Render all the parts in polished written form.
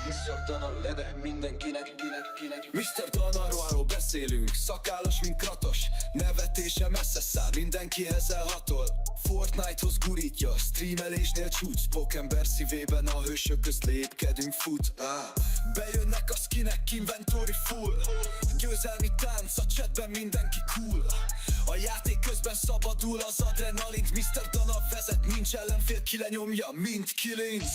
Mr. Dana lede mindenkinek, Mr. Danaról beszélünk, szakállas mint Kratos. Nevetése messze száll, mindenkihez elhatol. Fortnite-hoz gurítja, streamelésnél csúcs. Pókember szívében a hősök közt lépkedünk, fut. Bejönnek a skinek, inventory full. Győzelmi tánc, a chatben mindenki cool. A játék közben szabadul az adrenalint. Mr. Dana vezet, nincs ellenfél, ki lenyomja, mint kilinc.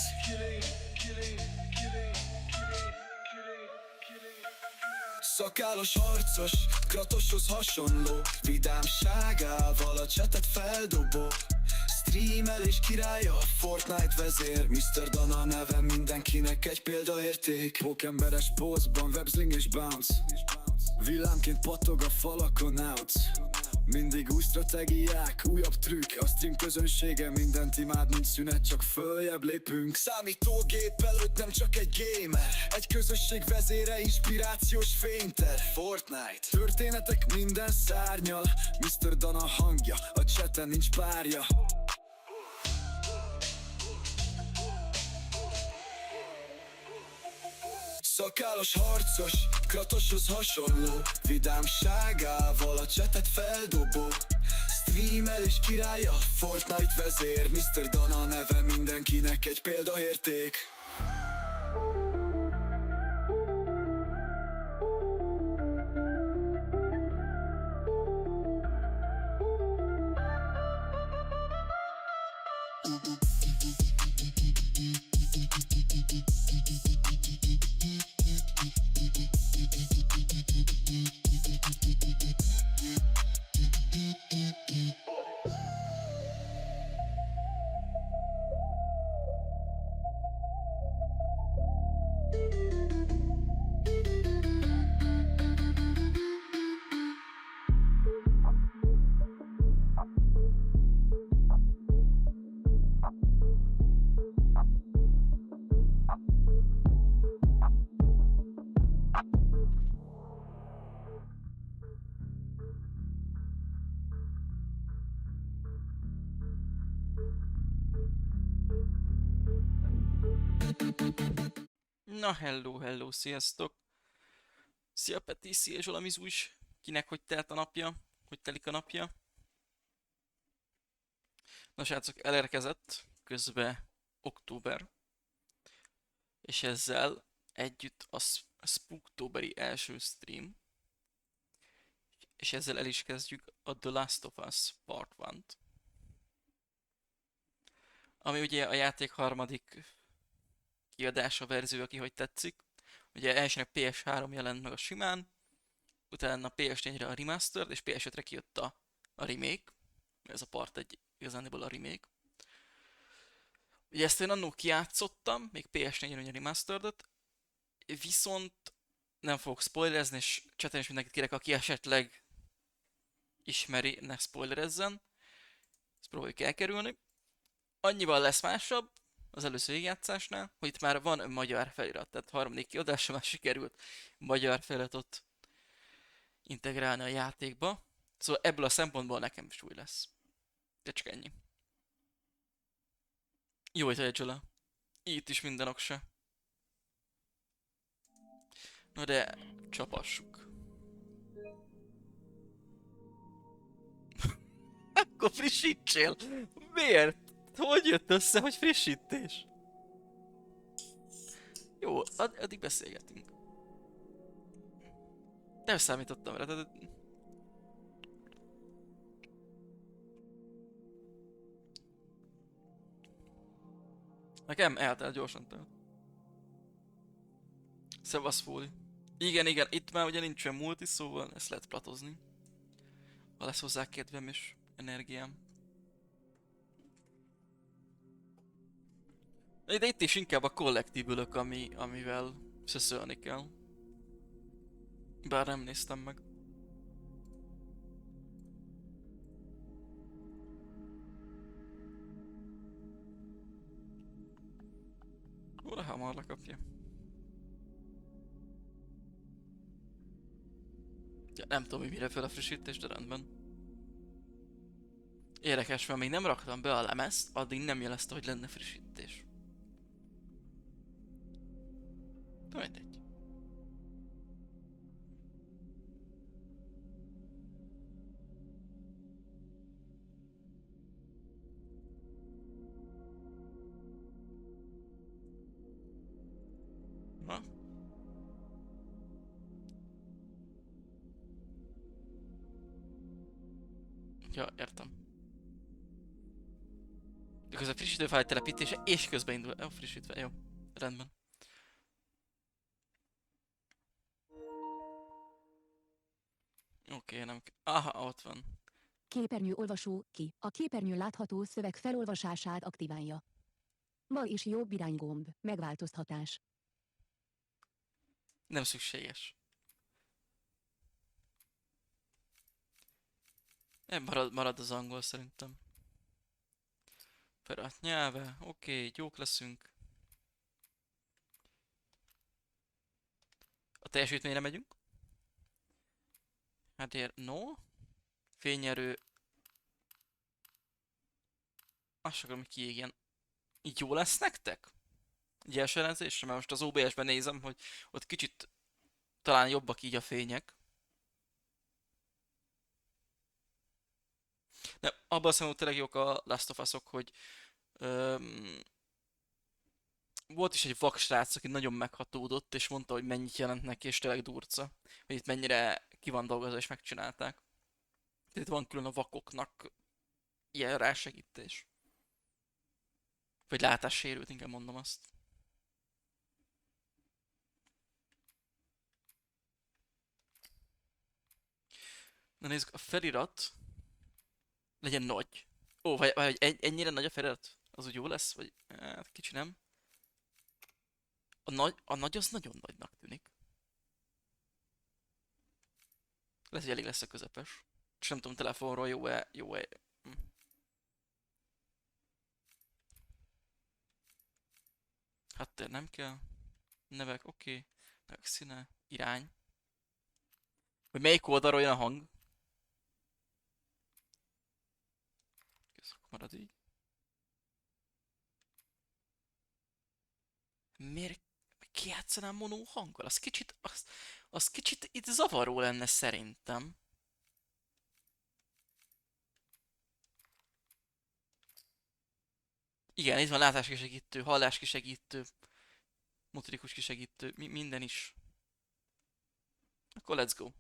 Szakállas harcos, Kratoshoz hasonló. Vidámságával a csetet feldobó. Streamelés királya, Fortnite vezér. Mr. Dana neve mindenkinek egy példaérték. Pókemberes pózban, websling és bounce. Villámként pattog a falakon out. Mindig új stratégiák, újabb trükk. A stream közönsége mindent imád, nincs szünet, csak följebb lépünk. Számítógép előtt nem csak egy gamer, egy közösség vezére, inspirációs fényter. Fortnite, történetek minden szárnyal. Mr. Dana hangja, a chaten nincs párja. Szakállas harcos, Kratoshoz hasonló. Vidámságával a csetet feldobó. Streamelés királya, Fortnite vezér. Mr. Dana neve mindenkinek egy példaérték. Na hello, sziasztok! Szia Peti, szia Zsolamizu is! Kinek hogy telt a napja? Hogy telik a napja? Na srácok, elérkezett közben október. És ezzel együtt a Spooktoberi első stream. És ezzel el is kezdjük a The Last of Us Part 1-t. Ami ugye a játék harmadik kiadása, verzió, aki hogy tetszik. Ugye elsőnek PS3 jelent meg a simán, utána PS4-re a remastered, és PS5-re kijött a remake. Ez a part egy igazániból a remake. Ugye ezt én annó kijátszottam, még PS4-en a remastered-et, viszont nem fogok spoilerezni, és chaten is mindenkit kérek, aki esetleg ismeri, ne spoilerezzen. Ezt próbáljuk elkerülni. Annyival lesz másabb az előző végigjátszásnál, hogy itt már van magyar felirat, tehát harmadik kiadásra már sikerült magyar feliratot integrálni a játékba. Szóval ebből a szempontból nekem is új lesz. De csak ennyi. Jó étvágyat, Zsola. Itt is minden oksa. Na de csapassuk. Akkor frissítsél! Miért? Hogy jött össze, hogy frissítés? Jó, addig beszélgetünk. Nem számítottam rá, de... Nekem eltelt, gyorsan telt. Szevasz, Fóli. Igen, itt már ugye nincs olyan multi, szóval ezt lehet platozni. Ha lesz hozzá kedvem és energiám. De itt is inkább a collectible-ök, amivel szöszölni kell. Bár nem néztem meg. Óra hamar lekapja. Ja, nem tudom, hogy mire fel a frissítés, de rendben. Érdekes, mert még nem raktam be a lemezt, addig nem jelezte, hogy lenne frissítés. Na mindegy. Na. Ja, értem. Közben frissítőfájl telepítése és közben indul. Jó, frissítve, jó. Rendben. Oké, nem aha, ott van. Képernyő olvasó ki. A képernyőn látható szöveg felolvasását aktiválja. Bal és jobb iránygomb. Megváltoztatás. Nem szükséges. Marad az angol szerintem. Felirat nyelve, oké, jók leszünk. A teljesítményre megyünk. Hát ér, no. Fényerő. Azt akarom, hogy kiégjen. Így jó lesz nektek? Így első elemzésre, mert most az OBS-ben nézem, hogy ott kicsit talán jobbak így a fények. De abban a szemben tényleg jók a Last of Us-ok, hogy volt is egy vak srác, aki nagyon meghatódott, és mondta, hogy mennyit jelent neki, és tényleg durca. Hogy itt mennyire ki van dolgozva, és megcsinálták. Tehát itt van külön a vakoknak ilyen rásegítés. Vagy látássérült, inkább mondom azt. Na nézzük, a felirat legyen nagy. Ó, vagy ennyire nagy a felirat? Az úgy jó lesz? Vagy hát kicsi nem? A nagy az nagyon nagynak tűnik. Lehet, hogy elég lesz a közepes. És nem tudom, telefonról jó-e, jó-e. Háttér nem kell. Nevek, oké. Nevek színe, irány. Hogy melyik oldalról jön a hang? Köszönöm, marad így. Miért kijátszanám mono hanggal? Az kicsit itt zavaró lenne szerintem. Igen, itt van látáskisegítő, halláskisegítő, motorikus kisegítő, minden is. Akkor let's go.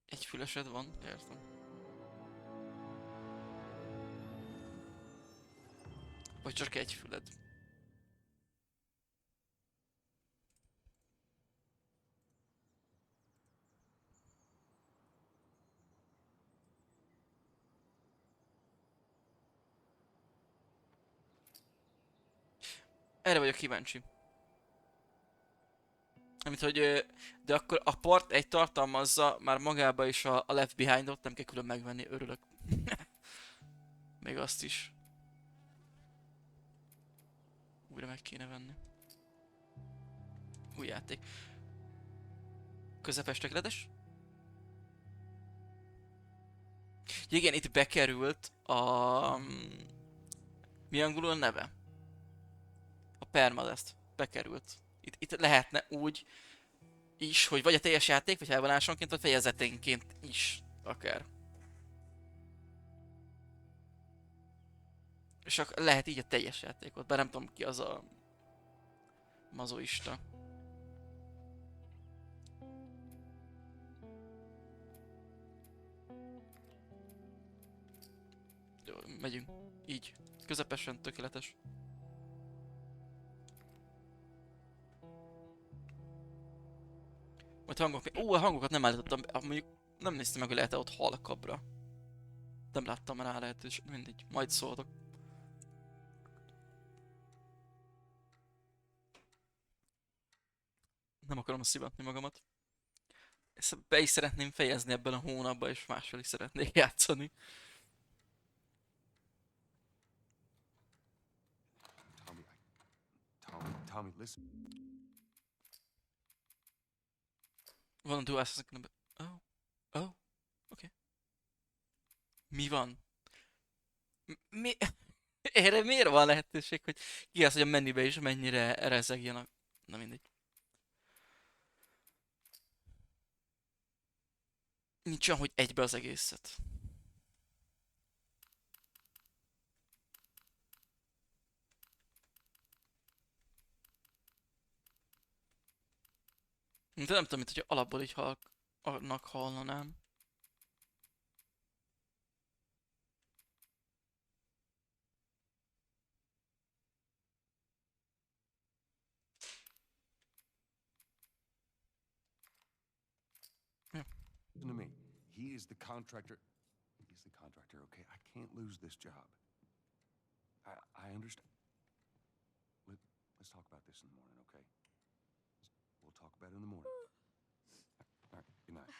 Egy fülesed van, értem. Vagy csak egy füled. Erre vagyok kíváncsi. Amit, hogy, de akkor a part egy tartalmazza már magába is a Left Behind-ot, nem kell külön megvenni, örülök. Még azt is. Újra meg kéne venni. Új játék. Közepes tökéletes? Igen, itt bekerült a... Mi angolul a neve? A permadeath bekerült. Itt lehetne úgy is, hogy vagy a teljes játék, vagy elvonásonként, vagy fejezeténként is akár. És akkor lehet így a teljes játékot, bár nem tudom ki az a mazoista. Jó, megyünk. Így. Közepesen tökéletes. Majd hangok... Ó, a hangokat nem állítottam. Mondjuk nem néztem meg, hogy lehet-e ott halkabbra. Nem láttam rá lehetőség. Mindegy, majd szóltok. Nem akarom szivatni magamat. Ezt be is szeretném fejezni ebben a hónapban, és máshol is szeretnék játszani. Tommy, listen. Van a dual access. Oh. Oh. Oké. Mi van? Mi? Erre miért van lehetőség, hogy ki az, hogy a menübe is mennyire rezegjen a... Na mindegy. Nincs olyan, hogy egybe az egészet. De nem tudom, mint hogy alapból így annak hallanám. Ja. Listen to me. He is the contractor. He's the contractor, okay? I can't lose this job. I understand. Let's talk about this in the morning, okay? We'll talk about it in the morning. All right, good night.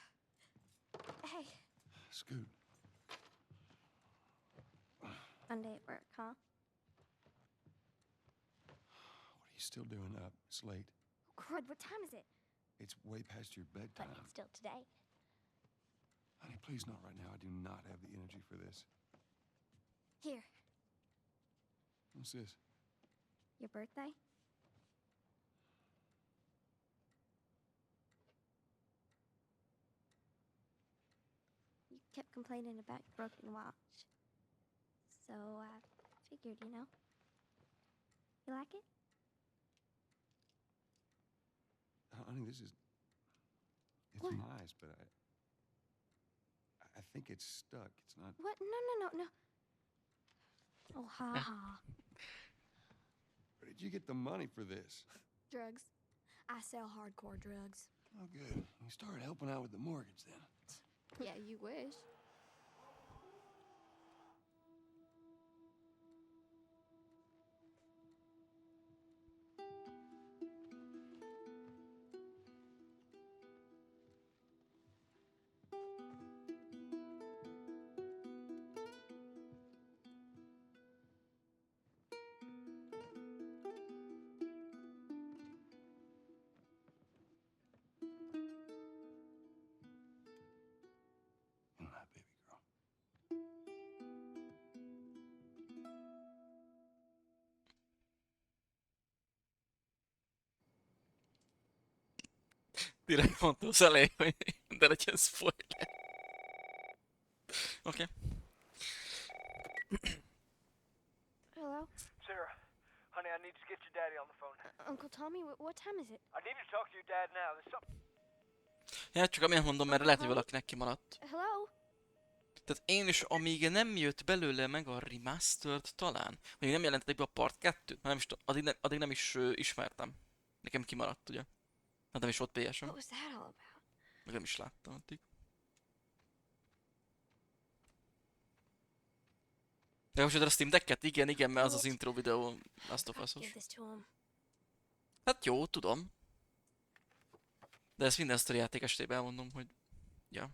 Hey, Scoot. Monday at work, huh? What are you still doing up? It's late. Crud, what time is it? It's way past your But bedtime. it's still today. Honey, please not right now. I do not have the energy for this. Here, What's this? your birthday? You kept complaining about your broken watch. So I figured, you know. You like it? Honey, this is... It's What? nice, but I think it's stuck. It's not... What? No. Oh, ha ha. Where did you get the money for this? Drugs. I sell hardcore drugs. Oh, good. You started helping out with the mortgage then. Yeah, you wish. Good night, baby girl. Direkt mondtam az elején, hogy de legyen spoiler. Oké. Hello? Sarah, honey, I need to get your daddy on the phone. Uncle Tommy, what time is it? I need to talk to your dad now. There's something. Ja, csak amiért mondom, mert lehet, hogy valakinek kimaradt. Hello? Tehát én is, amíg nem jött belőle meg a remastered talán, még nem jelentették be a part 2-t, nem is, addig nem is ismertem. Nekem kimaradt, ugye? Hát nem is volt PS-em, What was that all about? meg nem is láttam addig. De most a Steam Deck-et? Igen, mert az az intro videó Last of Give Us-os. this to him. Hát jó, tudom. De ezt minden sztori játék estében elmondom, hogy... Ja.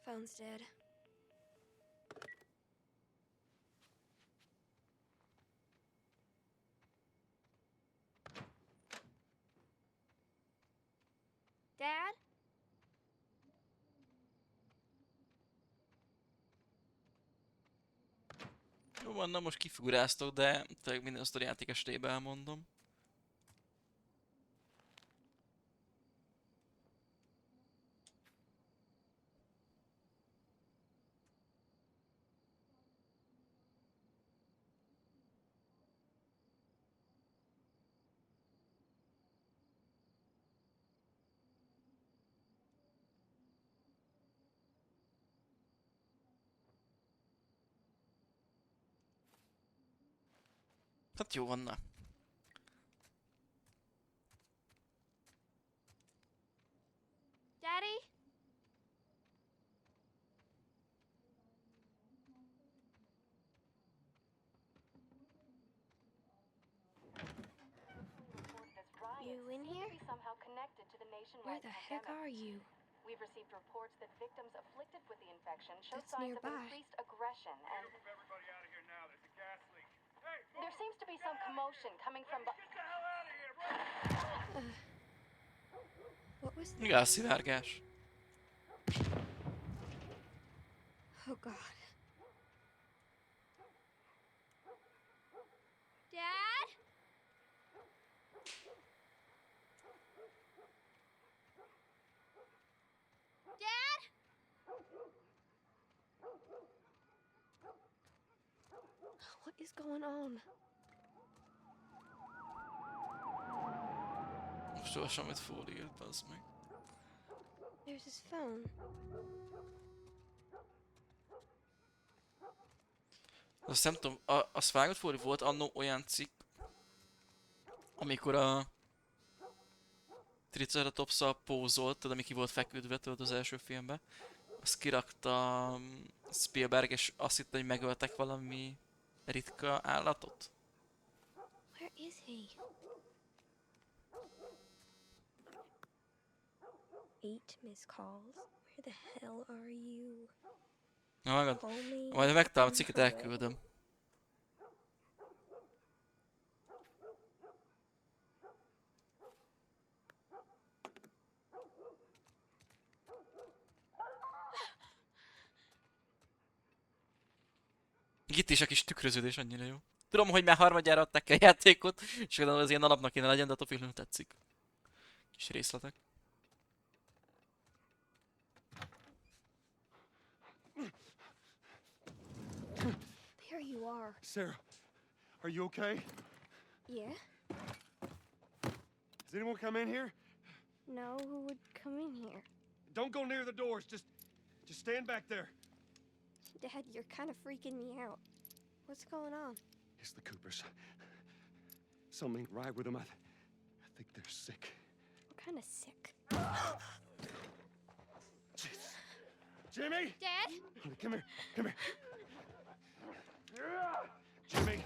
Phone's dead. Dad? Jó van, na most kifiguráztok, de tényleg minden sztori játék estében elmondom. Hát jó van, na. Daddy? Where? be somehow connected to the Where nationwide the heck pandemic. are you? We've received reports that victims afflicted with the infection show That's signs nearby. of increased aggression, and Move everybody out of here now. There's a gas leak. Hey, there seems to be some commotion coming from. get the hell out of here, bro! What was that? Gázszivárgás. Oh God. Dad? Dad? What is going on? Most olvasom, amit Foley írt, bazd meg. There's his phone. Azt nem tudom, azt vágott Foley, volt annó olyan cikk, amikor a Triceratops-szal pózolt, tudod, ami ki volt feküdve, tudod, az első filmben. Azt kirakta Spielberg, és azt hitte, hogy megöltek valami ritka állatot. Where is he? 8 missed calls. Where the hell are you? Na, magad. Call me. Majd ha megtalálom a I'm cikket, home. elküldöm. Itt is a kis tükröződés annyira jó. Tudom, hogy már harmadjára adták ki a játékot, és gondolom, az ilyen alapnak kéne legyen, de attól függetlenül tetszik. Kis részletek. There you are. Sarah, are you okay? Yeah? Has anyone come in here? No, who would come in here? Don't go near the doors. Just stand back there. Dad, you're kind of freaking me out. What's going on? It's the Coopers. Something ain't right with them. I think they're sick. What kind of sick? Jimmy! Dad? Honey, come here. Come here. Jimmy!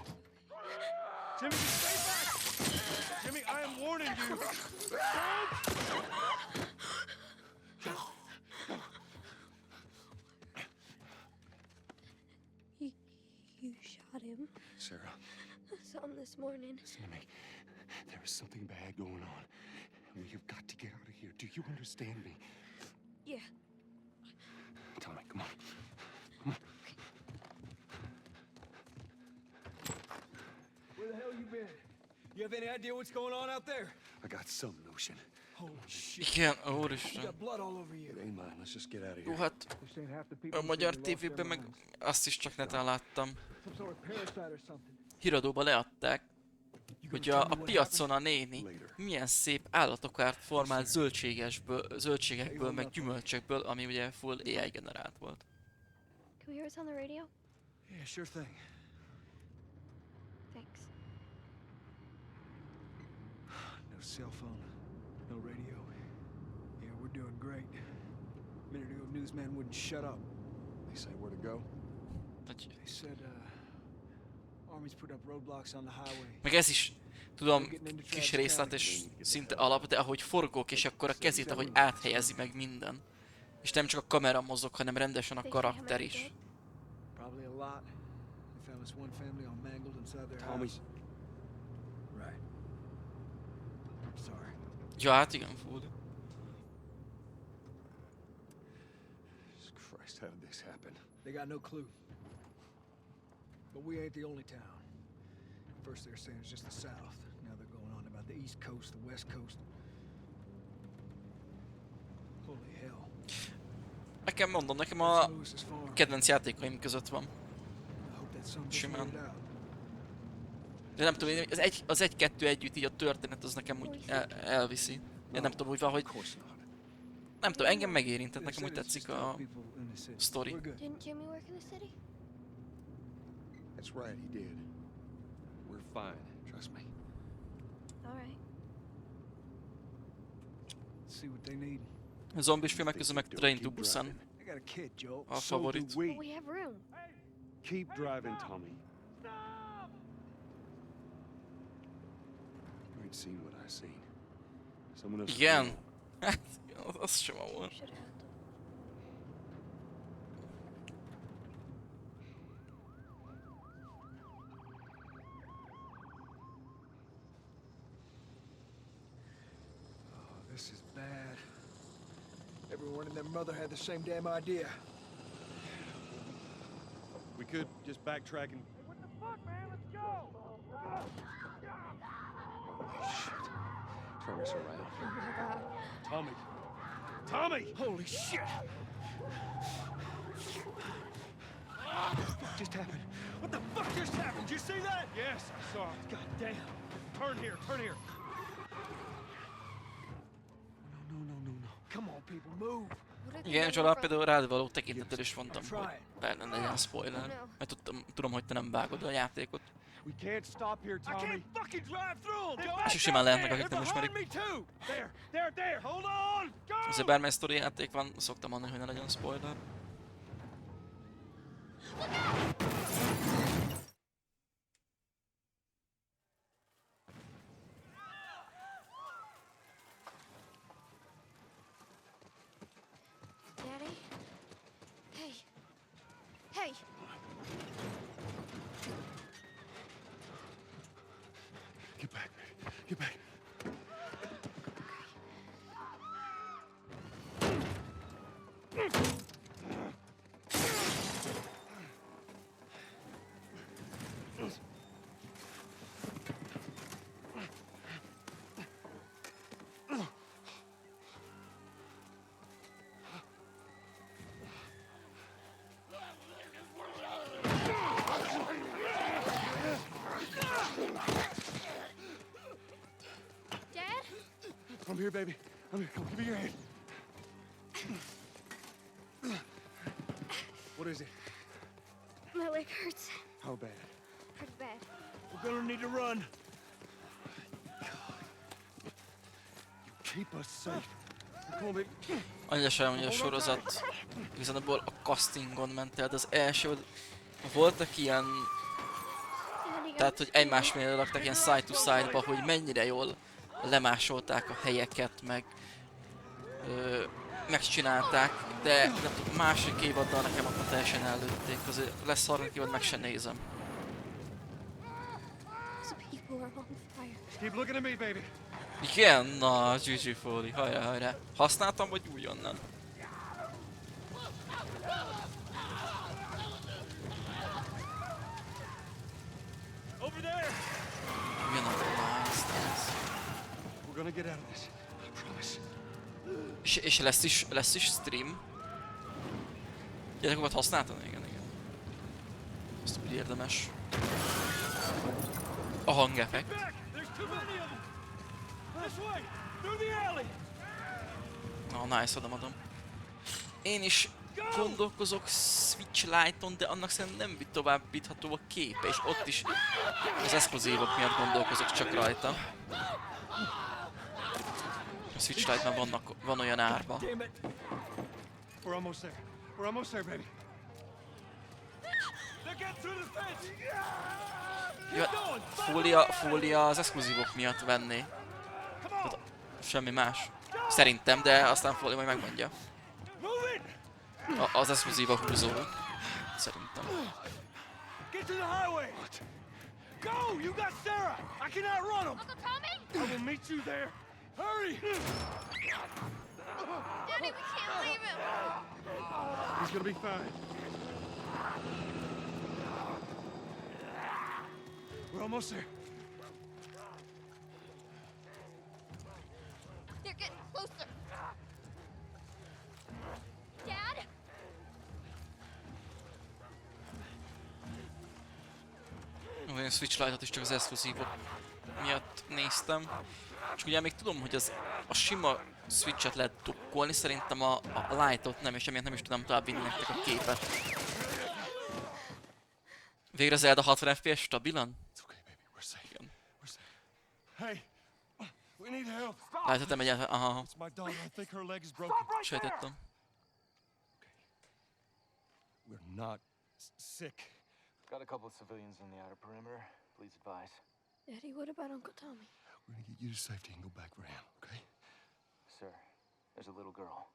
Jimmy, just stay back! Jimmy, I am warning you. You shot him. Sarah, I saw him this morning. listen to me. There is something bad going on. We have got to get out of here. Do you understand me? Yeah. Tommy, come on. Come on. Where the hell you been? You have any idea what's going on out there? I got some notion. Holy shit. Igen, You úristen. got blood all over It you. ain't mine. Let's just get out of Jó, here. hát This ain't half the people a who magyar say they lost their tévében meg minds. azt is csak neten láttam. Some sort of parasite or something. Híradóba leadták, You hogy gonna a tell me what piacon a néni Later. milyen szép állatokárt formált zöldségekből, meg gyümölcsökből, ami ugye full AI generált volt. Can we hear what's on the radio? happened? Yeah, sure thing. Thanks. No cell phone, no radio. Yeah, we're doing great. A minute ago, newsman wouldn't shut up. They say where to go? Hogy- They said, Army's put up roadblocks on the highway. Meg ez is, tudom, kis részlet és szinte alap, de ahogy forgok, és akkor a kezét, ahogy áthelyezi meg minden. És nem csak a kamera mozog, hanem rendesen a They say how karakter many is. dead? Probably a lot. They found this one family all mangled inside their Tommy. house. Right. I'm sorry. Ja, hát igen, full. Jesus Christ, how did this happen? They got no clue. But we ain't the only town. First they're saying it's just the south. Now they're going on about the east coast, the west coast. Holy hell. Nekem mondom, nekem That's a Lewis's farm. kedvenc játékaim között van. I hope that son gets Simán. figured out. De nem tudom, az egy-kettő együtt így a történet az nekem úgy elviszi. Én nem tudom, úgy van, hogy Of course not. nem tudom, engem megérintett, They nekem úgy said it's tetszik just how a people in the city. sztori. We're good. Didn't Jimmy work in the city? That's right, he did. We're fine, trust me. All right. Let's see what they need. A zombis filmek közül meg Don't Train to keep Busan driving. I got a kid, Joel. a So do favorit. we. But we have room. Keep driving, Tommy. You ain't seen what I seen. Someone else. Igen. Hát, az sem volt. Should have. Oh, this is bad. Everyone and their mother had the same damn idea. We could just backtrack and. What the fuck, man? Let's go! Turn us around. Oh my god. Tommy! Tommy! Holy shit! What the fuck just happened? What the fuck just happened? Did you see that? Yes, I saw it. God damn. Turn here, turn here. No. Come on, people, move. What if they Igen, go és alap from- például rád való tekintettel is mondtam, hogy bár ne legyen spoiler. Mert tudom, hogy te nem vágod a játékot. We can't stop here, I Tommy. can't fucking drive through them. És is simán lehetnek, akik nem ismerik. me too. There! Hold on! Go! Azért bármely sztori játék van, szoktam mondani, hogy ne legyen spoiler. Daddy? Hey. Hey! Get back, baby. Get back. Dad? I'm here, baby. I'm here. Come, give me your hand. What is it? My leg hurts. How bad? Pretty bad. We're gonna need to run. Keep us safe. Come on, baby. Annyira sem, hogy a sorozat igazából a castingon ment el, de az első voltak ilyen, tehát hogy egymás mellé laktak ilyen side to side-ba, hogy mennyire jól lemásolták a helyeket, meg megcsinálták, de nem tudom, másik évaddal nekem akkor teljesen előtték, azért lesz harmadik évad, meg se nézem. Those people are on fire. Keep looking at me, baby. Igen, na, GG Foley, hajrá. Használtam, vagy újonnan? Over there. Jön a nice. We're gonna get out of this. I promise. És lesz is stream? Gyerekokat használtam? Igen. Azt úgy érdemes. A hangeffekt. Back. There's too many of them. This way. Through the alley. Nice, adom. Én is gondolkozok Switch Lite-on, de annak szerintem nem továbbítható a képe, és ott is az exkluzívok miatt gondolkozok csak rajta. A Switch Lite-ban van olyan árba. Damn it. We're almost there. We're almost there, baby. They're getting through the fence. Ja, fólia az exkluzívok miatt venné. Tehát semmi más. Szerintem, de aztán fólia majd megmondja. Move it. Az exkluzív a húzó. Szerintem. Get to the highway. Go. You got Sarah. I can outrun them. Uncle Tommy? I will meet you there. Hurry. Daddy, we can't leave him. He's gonna be fine. We're almost there. They're getting closer. Dad? Én Switch Lite-ot is csak az exkluzívok miatt néztem. És ugye még tudom, hogy a sima Switch-et lehet dokkolni, szerintem a Lite-ot nem, és emiatt nem is tudom tovább vinni nektek a képet. Végre Zelda 60 FPS stabilan? It's okay, baby. We're safe. Igen. We're safe. Hey, we need help. Láthatom egyáltalán, aha, It's my daughter. I think her leg is broken. sejtettem. We're not sick. Got a couple of civilians in the outer perimeter. Please advise. Daddy, what about Uncle Tommy? We're gonna get you to safety and go back for him, okay? Sir, there's a little girl.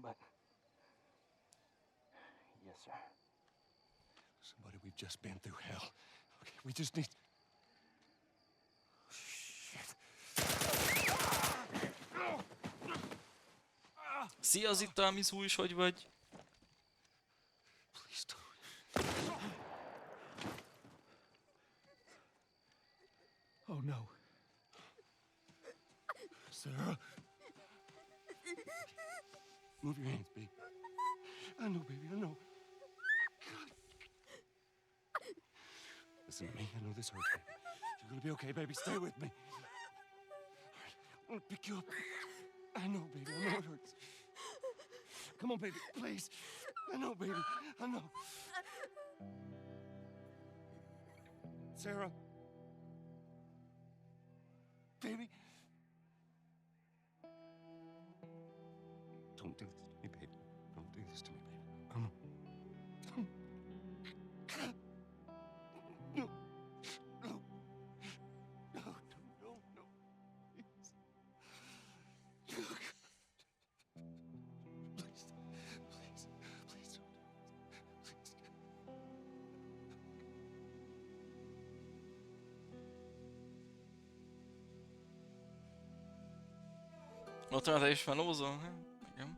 But... Yes, sir. Somebody, we've just been through hell. Okay, we just need... Shit. Szia Zita, Mizu is, hogy vagy? Please don't. Oh no. Sarah. Move your hands, baby. I know, baby, I know. God. Listen to me, I know this hurts, baby. You're gonna be okay, baby. Stay with me. All right, I'm gonna pick you up. I know, baby, I know it hurts. Come on, baby, please. I know, baby, I know. Sarah. Baby. Don't do this to me, baby. Don't do this to me, baby. Come on. No. No. No. No, no, no, no. Please. Please. Please. Please don't. Please. Ott te is felózol? Igen.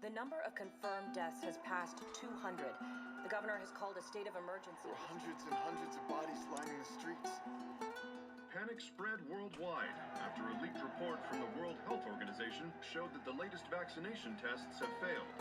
The number of confirmed deaths has passed 200. The governor has called a state of emergency. There are hundreds and hundreds of bodies lining the streets. Panic spread worldwide after a leaked report from the World Health Organization showed that the latest vaccination tests have failed.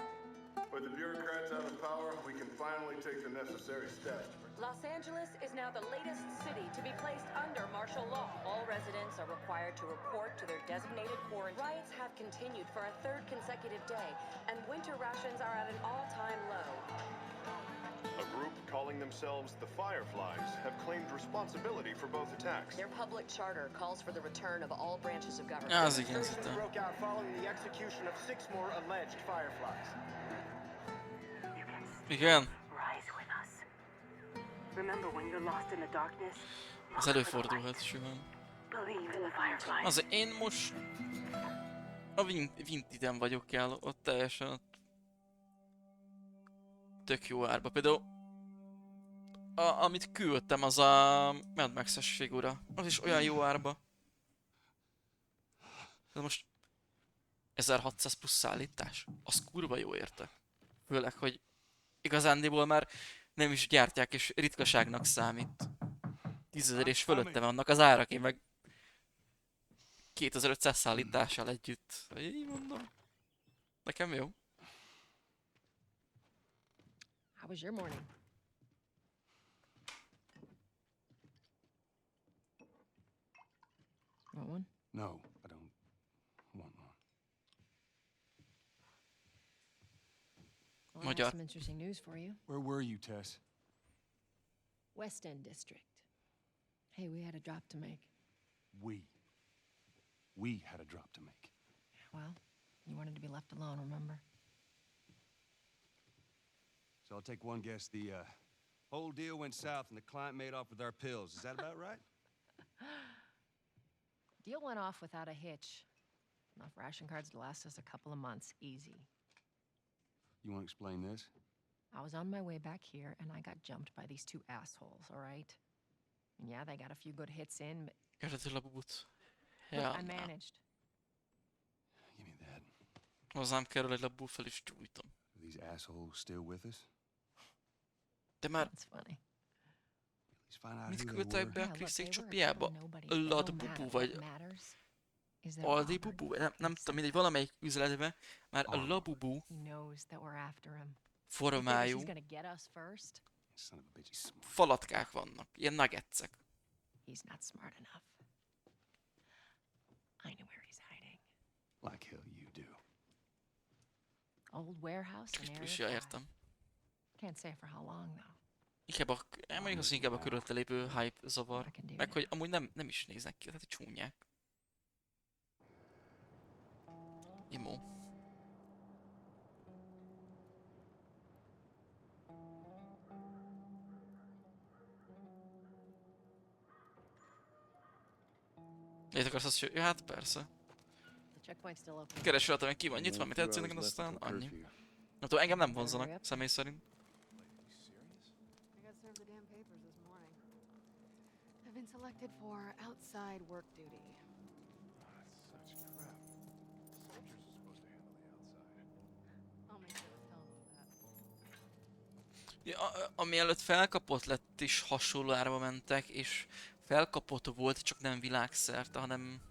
With the bureaucrats out of power, we can finally take the necessary steps. Los Angeles is now the latest city to be placed under martial law. All residents are required to report to their designated quarantine. Riots have continued for a third consecutive day, and winter rations are at an all-time low. A group calling themselves the Fireflies have claimed responsibility for both attacks. Their public charter calls for the return of all branches of government. Az igen, Zita. Broke out following the execution of 6 more alleged Fireflies. Igen, Rise with us. Remember when you're lost in the darkness? ez előfordulhat simán. Believe in the Fireflies. Azért én most a Vintiden vagyok el, ott teljesen tök jó árba. Például amit küldtem, az a Mad Max-es figura. Az is olyan jó árba. Ez most 1600 plusz szállítás. Az kurva jó érte. Főleg, hogy igazándiból már nem is gyártják, és ritkaságnak számít. 10 000 és fölötte vannak az árak, én meg 2500 szállítással együtt. Így mondom. Nekem jó. How was your morning? Want one? No, I don't want one. Well, I have some interesting news for you. Where were you, Tess? West End District. Hey, we had a drop to make. We had a drop to make. Well, you wanted to be left alone, remember? So I'll take one guess. The whole deal went south and the client made off with our pills. Is that about right? Deal went off without a hitch. Enough ration cards to last us a couple of months, easy. You want to explain this? I was on my way back here, and I got jumped by these 2 assholes, all right? And yeah, they got a few good hits in, but Eredetileg a but. look, Ja, I managed. Give me that. hozzám kerül egy labú fel is gyújtom. Are these assholes still with us? De már That's funny. Let's find out mit who they küldtek were. be a Yeah, look, Kriszték they were csapjába? killing nobody, but Lad no matter. bubu What vagy matters is that Aldi Robert, bubu? Nem tudom, mindegy, valamelyik üzletben már a labubu he knows that we're after him. He figures formájú he's gonna get us first. Son of a bitch, he's smart. falatkák vannak, ilyen nuggetsek. He's not smart enough. I know where he's hiding. Like hell you do. Old warehouse in Is Area ja, 5. értem. Can't say for how long though. Inkább mondjuk az inkább a körülötte lévő hype zavar. I can do Meg it. hogy amúgy nem is néznek ki, tehát hogy csúnyák. Imó. Itt akarsz azt, hogy... Ja, hát persze. The checkpoint's still open. Keresőletem, hogy ki van nyitva, mi tetszik neked, aztán annyi. Nem tudom, engem nem vonzanak, személy szerint. I got served the damn papers this morning. I've been selected for outside work duty. That's such crap. Soldiers are supposed to handle the outside. I'll make sure to tell them that. Ja, ami előtt felkapott lett is hasonló árba mentek, és felkapott volt, csak nem világszerte, hanem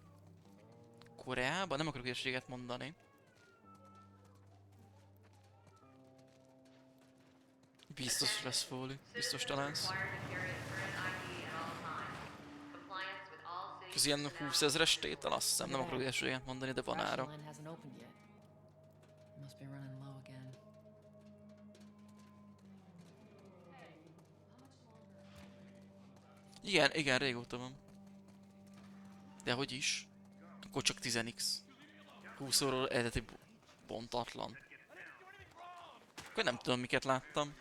Koreában, nem akarok hülyeséget mondani. Biztos lesz Foley, biztos találsz. Ez ilyen 20 000-es tétel, azt hiszem, nem akarok hülyeséget mondani, de van ára. Line hasn't opened yet. Must be running low again. Igen, igen, régóta van. De hogy is? Akkor csak 10x. 20 óról eredeti bontatlan. Akkor nem tudom, miket láttam.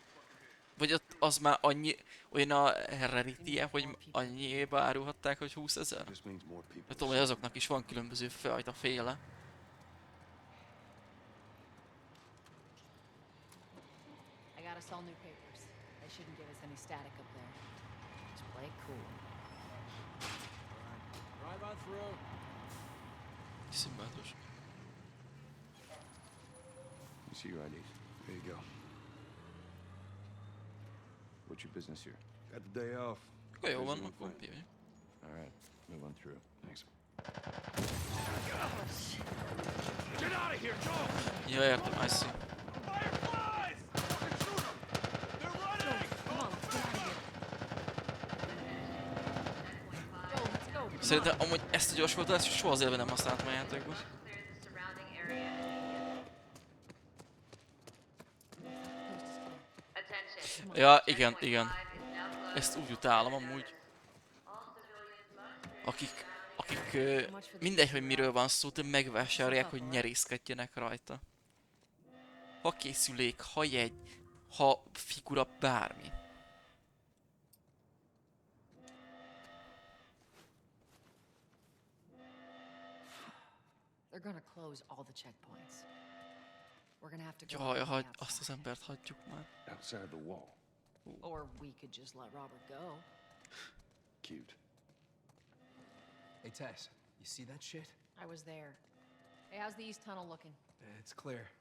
Vagy ott az már annyi, olyan a rarity-e, hogy annyiba árulhatták, hogy 20 000? Just means more people. Nem tudom, hogy azoknak is van különböző fajta féle. I got us all new papers. They shouldn't give us any static up there. Just play it cool. Drive on through. Iszonyvatos. You see your IDs. There you go. What's your business here? Got the day off. Akkor jó van, Busy akkor one, pihenj. All right, move on through. Thanks. Get out of here, Joel! Ja, értem, I see. Fireflies! Fucking shoot 'em! They're running! Come on, let's get out of here. Joel, let's go. Come Szerintem amúgy ezt a gyors voltást soha az élve nem használtam a játékban. Ja, igen, igen. Ezt úgy utálom amúgy. Akik mindegy, hogy miről van szó, de megvásárolják, hogy nyerészkedjenek rajta. Ha készülék, ha jegy, ha figura, bármi. They're gonna close all the checkpoints. We're gonna have to go Jaj, around the azt az outside. embert hagyjuk már. Outside the wall. Or we could just let Robert go. Cute. Hey, Tess, you see that shit? I was there. Hey, how's the east tunnel looking? It's clear.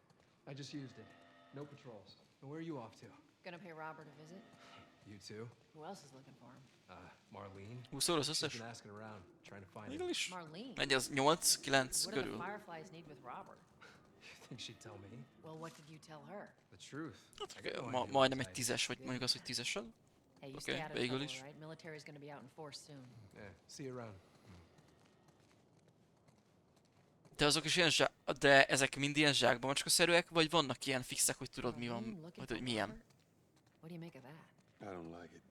I just used it. No patrols. And where are you off to? Gonna pay Robert a visit? You too? Who else is looking for him? Marlene. 20 óra az She's összes. been asking around, trying to find him. Mégis. Marlene. Egy az 8-9 What do the körül. Fireflies need with Robert? You think she'd tell me? Well, what did you tell her? The truth. Hát, I got no idea majdnem what egy to 10-es, vagy mondjuk az, hogy 10-esen. Hey, you Okay, stay out of végül trouble, is. right? Military's gonna be out in force soon. Yeah, see you around. De azok is ilyen de ezek mind ilyen zsákban macskaszerűek, vagy vannak ilyen fixek, hogy tudod mi Marlene van, looking vagy for hogy milyen. Robert? What do you make of that? I don't like it.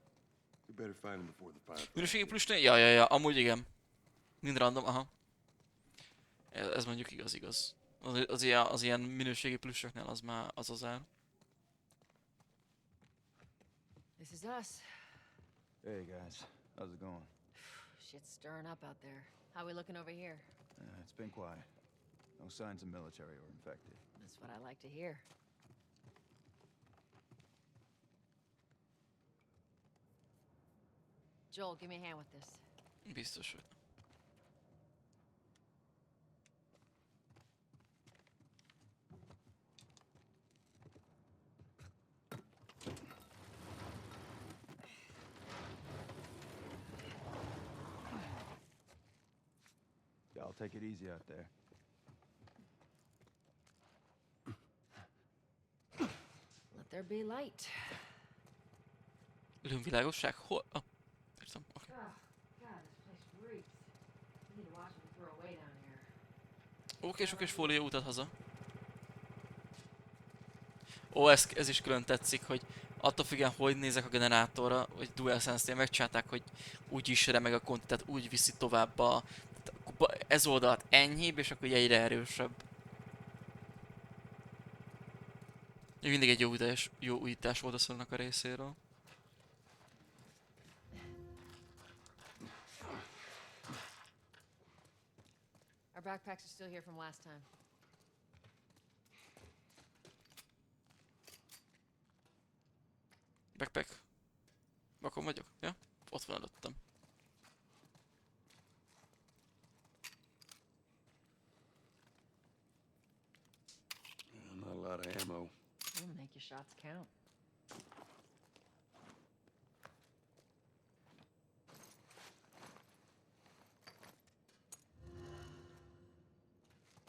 We better find him before the fire. Minőségi plusnél? Ja, amúgy igen. Mind random, aha. Ez mondjuk igaz. Az ilyen minőségi plusoknál az már az ár. This is us. Hey guys, how's it going? Shit's stirring up out there. How we looking over here? It's been quiet. No signs of military or infected. That's what I like to hear. Joel, give me a hand with this. Biztos, hogy. Y'all take it easy out there. Let there be light. Lőnvilágosság? Hol? Ah, értem, oké. God, this place reeks. We need to watch what we throw away down here. Oké, fólió utat haza. Ó, ez is külön tetszik, hogy attól függően, hogy nézek a generátorra, hogy DualSense-nél megcsinálták, hogy úgy is remeg a konti, tehát úgy viszi tovább ez oldalt enyhébb, és akkor egyre erősebb. Mindig egy jó újítás volt a Sony-nak a részéről. backpacks are still here from last time. Backpack. Vakon vagyok? Ja? Ott van előttem. Not a lot of ammo. We'll make your shots count.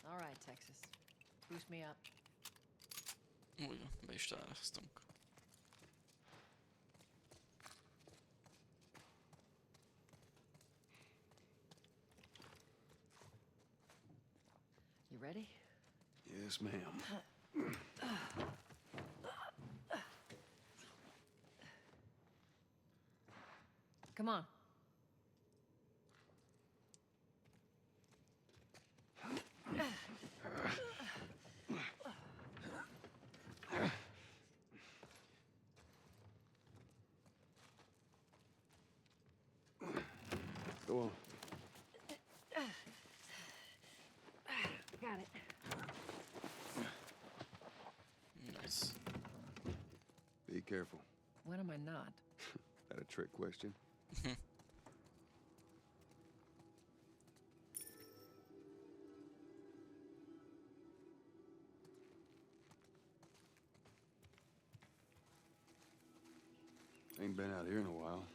All right, Texas. Boost me up. Úgy, be is találkoztunk. You ready? Yes, ma'am. Come on. Go on. Got it. Nice. Be careful. When am I not? That a trick question? Ain't been out here in a while.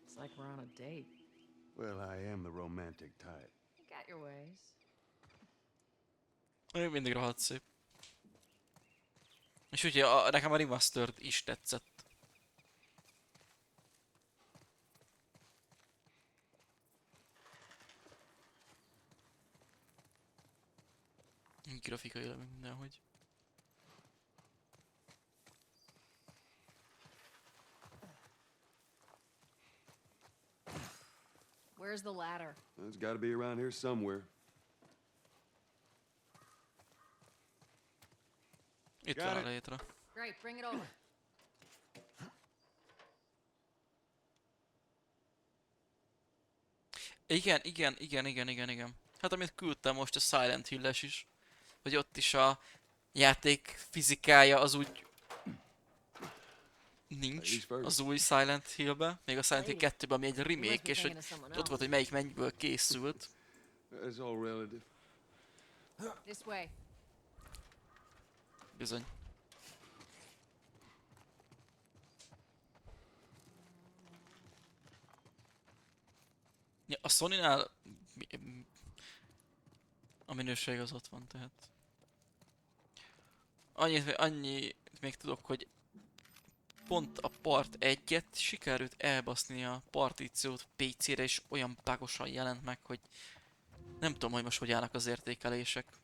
It's like we're on a date. Well, I am the romantic type. You got your ways. Még mindig rohadt szép. És ugye nekem a remastered is tetszett. Grafikailag mindenhogy. Where's the ladder? Well, it's got to be around here somewhere. Itt Got van a it. létre. Great, bring it over. Igen. Hát amit küldtem most a Silent Hill-es is, hogy ott is a játék fizikája az úgy nincs az új Silent Hill-be, még a Silent Hill 2-ben ami egy remake, és hogy ott volt, hogy melyik mennyiből készült. It's all relative. This way. Bizony. Ja, a Sony-nál a minőség az ott van, tehát. Annyi még tudok, hogy pont a part 1-et sikerült elbaszni a partíciót PC-re, és olyan bugosan jelent meg, hogy nem tudom, hogy most hogy állnak az értékelések.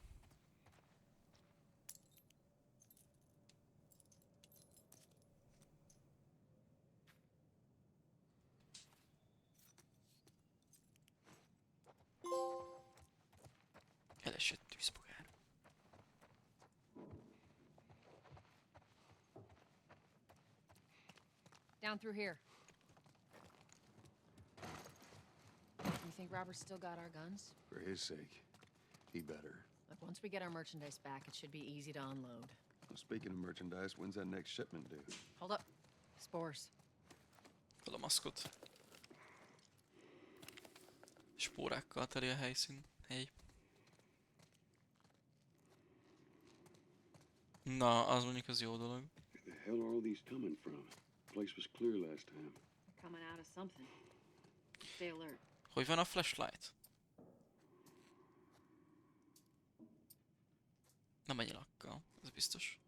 Elesett tűzbogár. Down through here. You think Robert's still got our guns? For his sake, he better. Look, once we get our merchandise back, it should be easy to unload. Well, speaking of merchandise, when's that next shipment due? Hold up. Spores. Fel a maszkot. Spórákkal teli a helyszín. Hely. Na, az mondjuk az jó dolog. Where the hell are all these coming from? The place was clear last time. They're coming out of something. Stay alert. Hogy van a flashlight? Nem menj lakkal, ez biztos.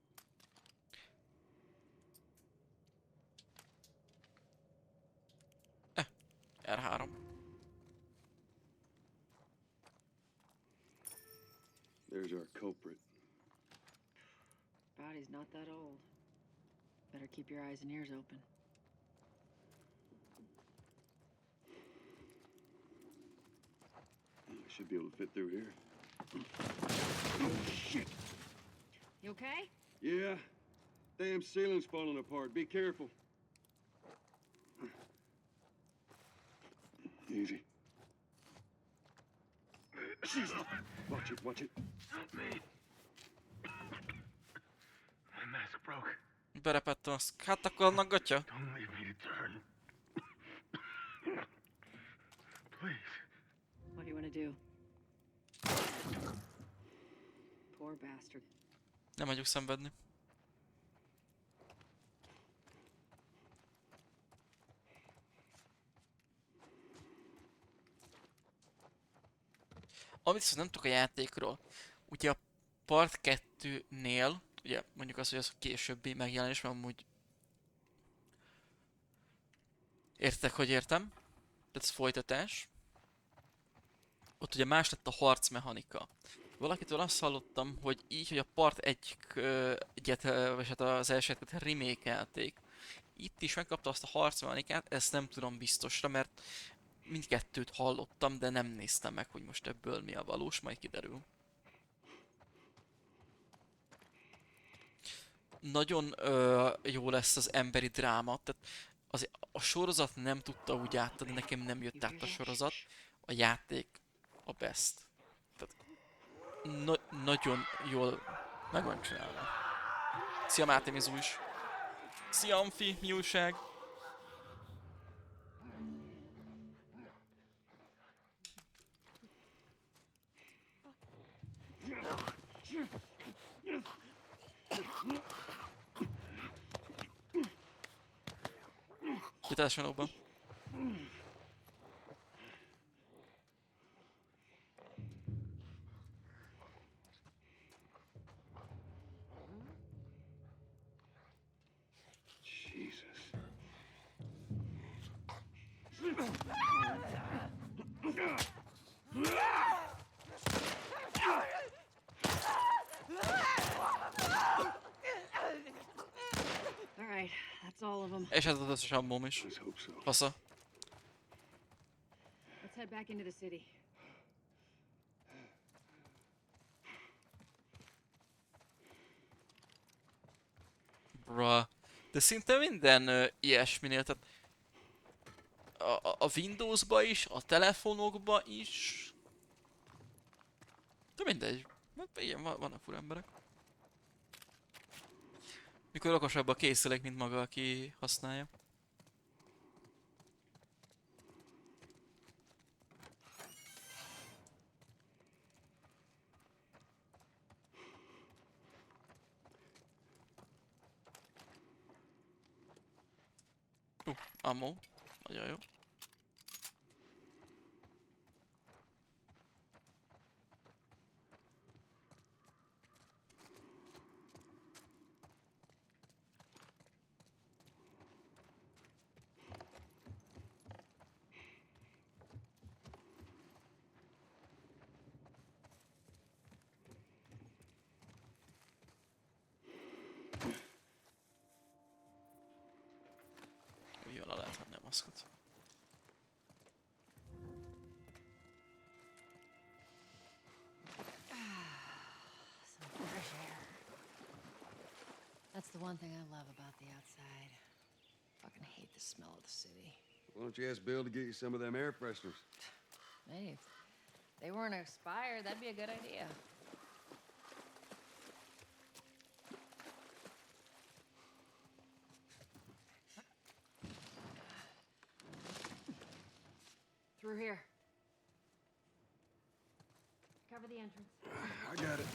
R3. There's our culprit. Body's not that old. Better keep your eyes and ears open. I should be able to fit through here. Oh, shit! You okay? Yeah. Damn ceiling's falling apart. Be careful. Easy. Watch it, watch it. Help me. My mask broke. Berepettem azt. Hát akkor annak gatya. Don't leave me to turn. Please. What do you want to do? Poor bastard. Nem hagyjuk szenvedni. Amit viszont nem tudok a játékról. Ugye a Part 2-nél, ugye mondjuk azt, hogy az későbbi megjelenés, mert amúgy értek, hogy értem. Tehát ez folytatás. Ott ugye más lett a harcmechanika. Valakitől azt hallottam, hogy így, hogy a Part 1-et, vagy hát az elsőt remake-elték. Itt is megkapta azt a harcmechanikát, ezt nem tudom biztosra, mert mindkettőt hallottam, de nem néztem meg, hogy most ebből mi a valós, majd kiderül. Nagyon jó lesz az emberi dráma, tehát a sorozat nem tudta úgy átadni, nekem nem jött át a sorozat, a játék a best. Tehát nagyon jól meg van csinálva. Szia Máté Mizu is! Szia Amfi, mi újság? Vitás menóban. Jesus. All right, that's all of them. És ez az összes ammóm is. Let's hope so. Fasza. Let's head back into the city. Bra. De szinte minden ilyesminél, tehát a Windowsba is, a telefonokba is. De mindegy. Igen, vannak fura emberek. Mikor okosabb a készülék, mint maga, aki használja. Ammo. Nagyon jó. Jól lehet venni a maszkot. Some fresh air. That's the one thing I love about the outside. Fucking hate the smell of the city. Why don't you ask Bill to get you some of them air fresheners? Hey, if they weren't expired, that'd be a good idea. Through here. Cover the entrance. I got it.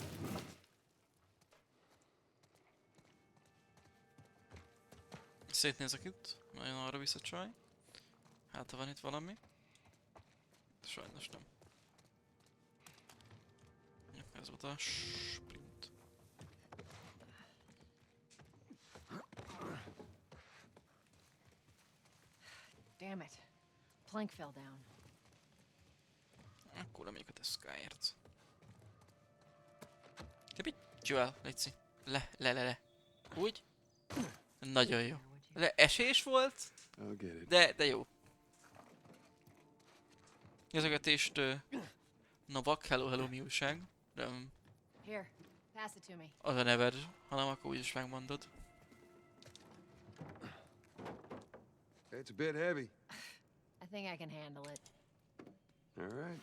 Szétnézek itt, nagyon arra visz a csaj. Hát ha van itt valami. Sajnos nem. Ez volt a sprint. Damn it. Plank fell down. Akkor remegyek a Tesco-ért. Tipítjál el, létszi. Le. Úgy? Nagyon jó. De esés volt, de jó. Nézegetést Novak, hello, mi újság? De Here, pass it to me. az a neved, hanem akkor úgyis megmondod. It's a bit heavy. I think I can handle it. All right.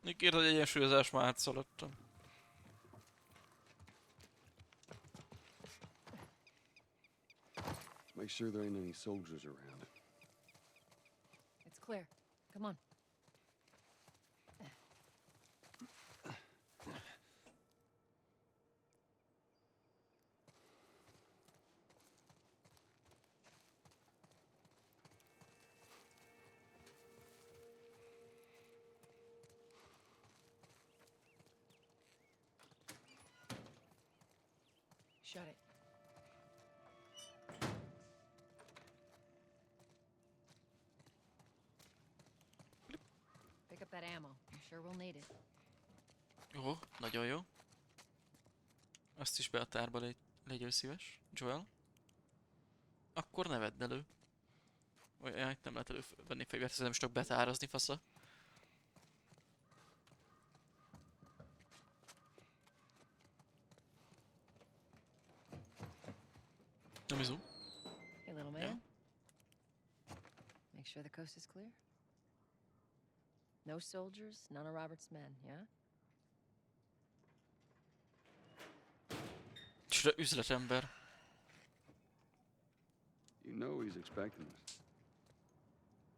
Még írd, hogy egyensúlyozás már átszaladtam. Make sure there ain't any soldiers around. It's clear. Come on. Shut it. Pick up that ammo. I'm sure we'll need it. Jó, nagyon jó. Azt is be a tárba legyél szíves, Joel. Akkor ne vedd elő. Olyan, itt nem lehet elővenni fegyvert, ezzel nem is tudok betárazni, fasza. Nem izú. Hey, little man. Yeah. Make sure the coast is clear. No soldiers, none of Robert's men, yeah? Csoda üzletember. You know he's expecting us.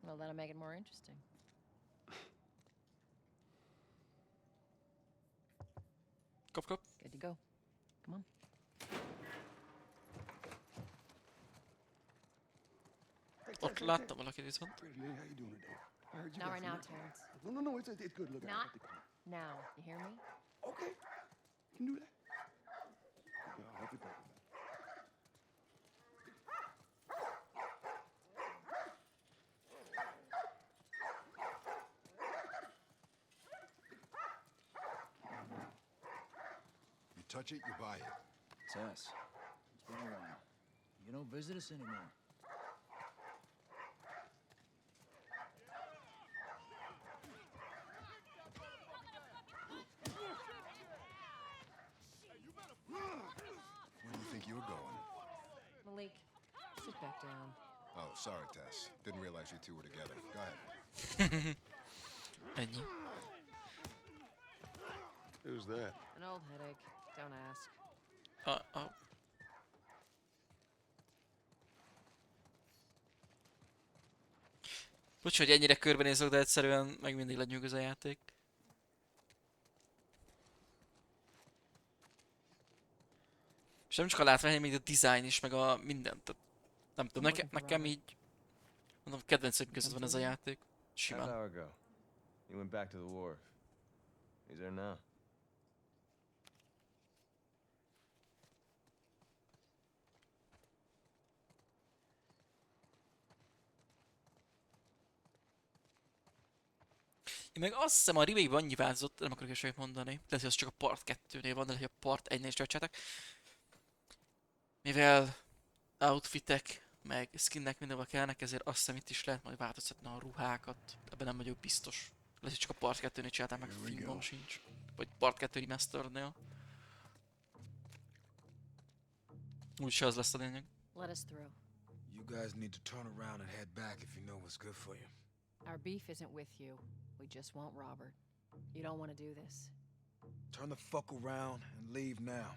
Well, that'll make it more interesting. Kap, kap. Good to go. Come on. Ott láttam valakit viszont. Pretty lady, how you doing today? I heard you Not got right some now, nice- Terrence. No, it's good. Look, I Not got the car. now. You hear me? Okay, you can do that. Okay, I'll help you back. You touch it, you buy it. Tess, it's been a while. You don't visit us anymore. Where do you think you're going? Malik, sit back down. Oh, sorry, Tess. Didn't realize you two were together. Go ahead. Ennyi. Who's that? An old headache. Don't ask. Uh-oh. Bocs, hogy ennyire körbenézok, de egyszerűen meg mindig lenyűgöz a játék. És nem csak a látvány, hanem még a design is, meg a mindent. Tehát, nem tudom, nekem így... Mondom, kedvenceim között van ez a játék. Simán. Half hour ago, he went back to the wharf. He's there now. Én meg azt hiszem a remake-ben annyi változott, nem akarok semmit mondani. Lehet, hogy az csak a part 2-nél van, de lehet, hogy a part 1-nél is töltsetek. Mivel outfitek, meg skinnek mindenhol kellnek, ezért azt hiszem itt is lehet majd változtatni a ruhákat. Ebben nem vagyok biztos. Lehet, hogy csak a part 2-nél csinálták meg, fingom sincs. Vagy part 2 remasterednél. Úgyis az lesz a lényeg. Let us through. You guys need to turn around and head back if you know what's good for you. Our beef isn't with you. We just want Robert. You don't want to do this. Turn the fuck around and leave now.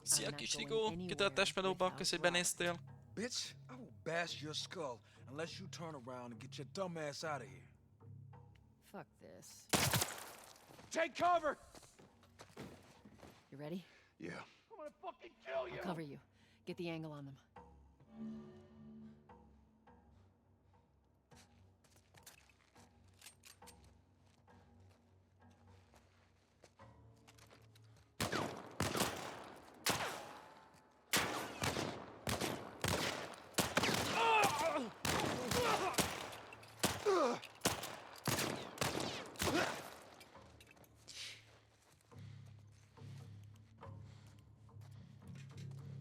Szia kis Rigó, kitöltes melóban, köszi, hogy benéztél. Bitch, I will bash your skull unless you turn around and get your dumb ass out of here. Fuck this. Take cover! You ready? Yeah. I'm gonna fucking kill you! I'll cover you. Get the angle on them.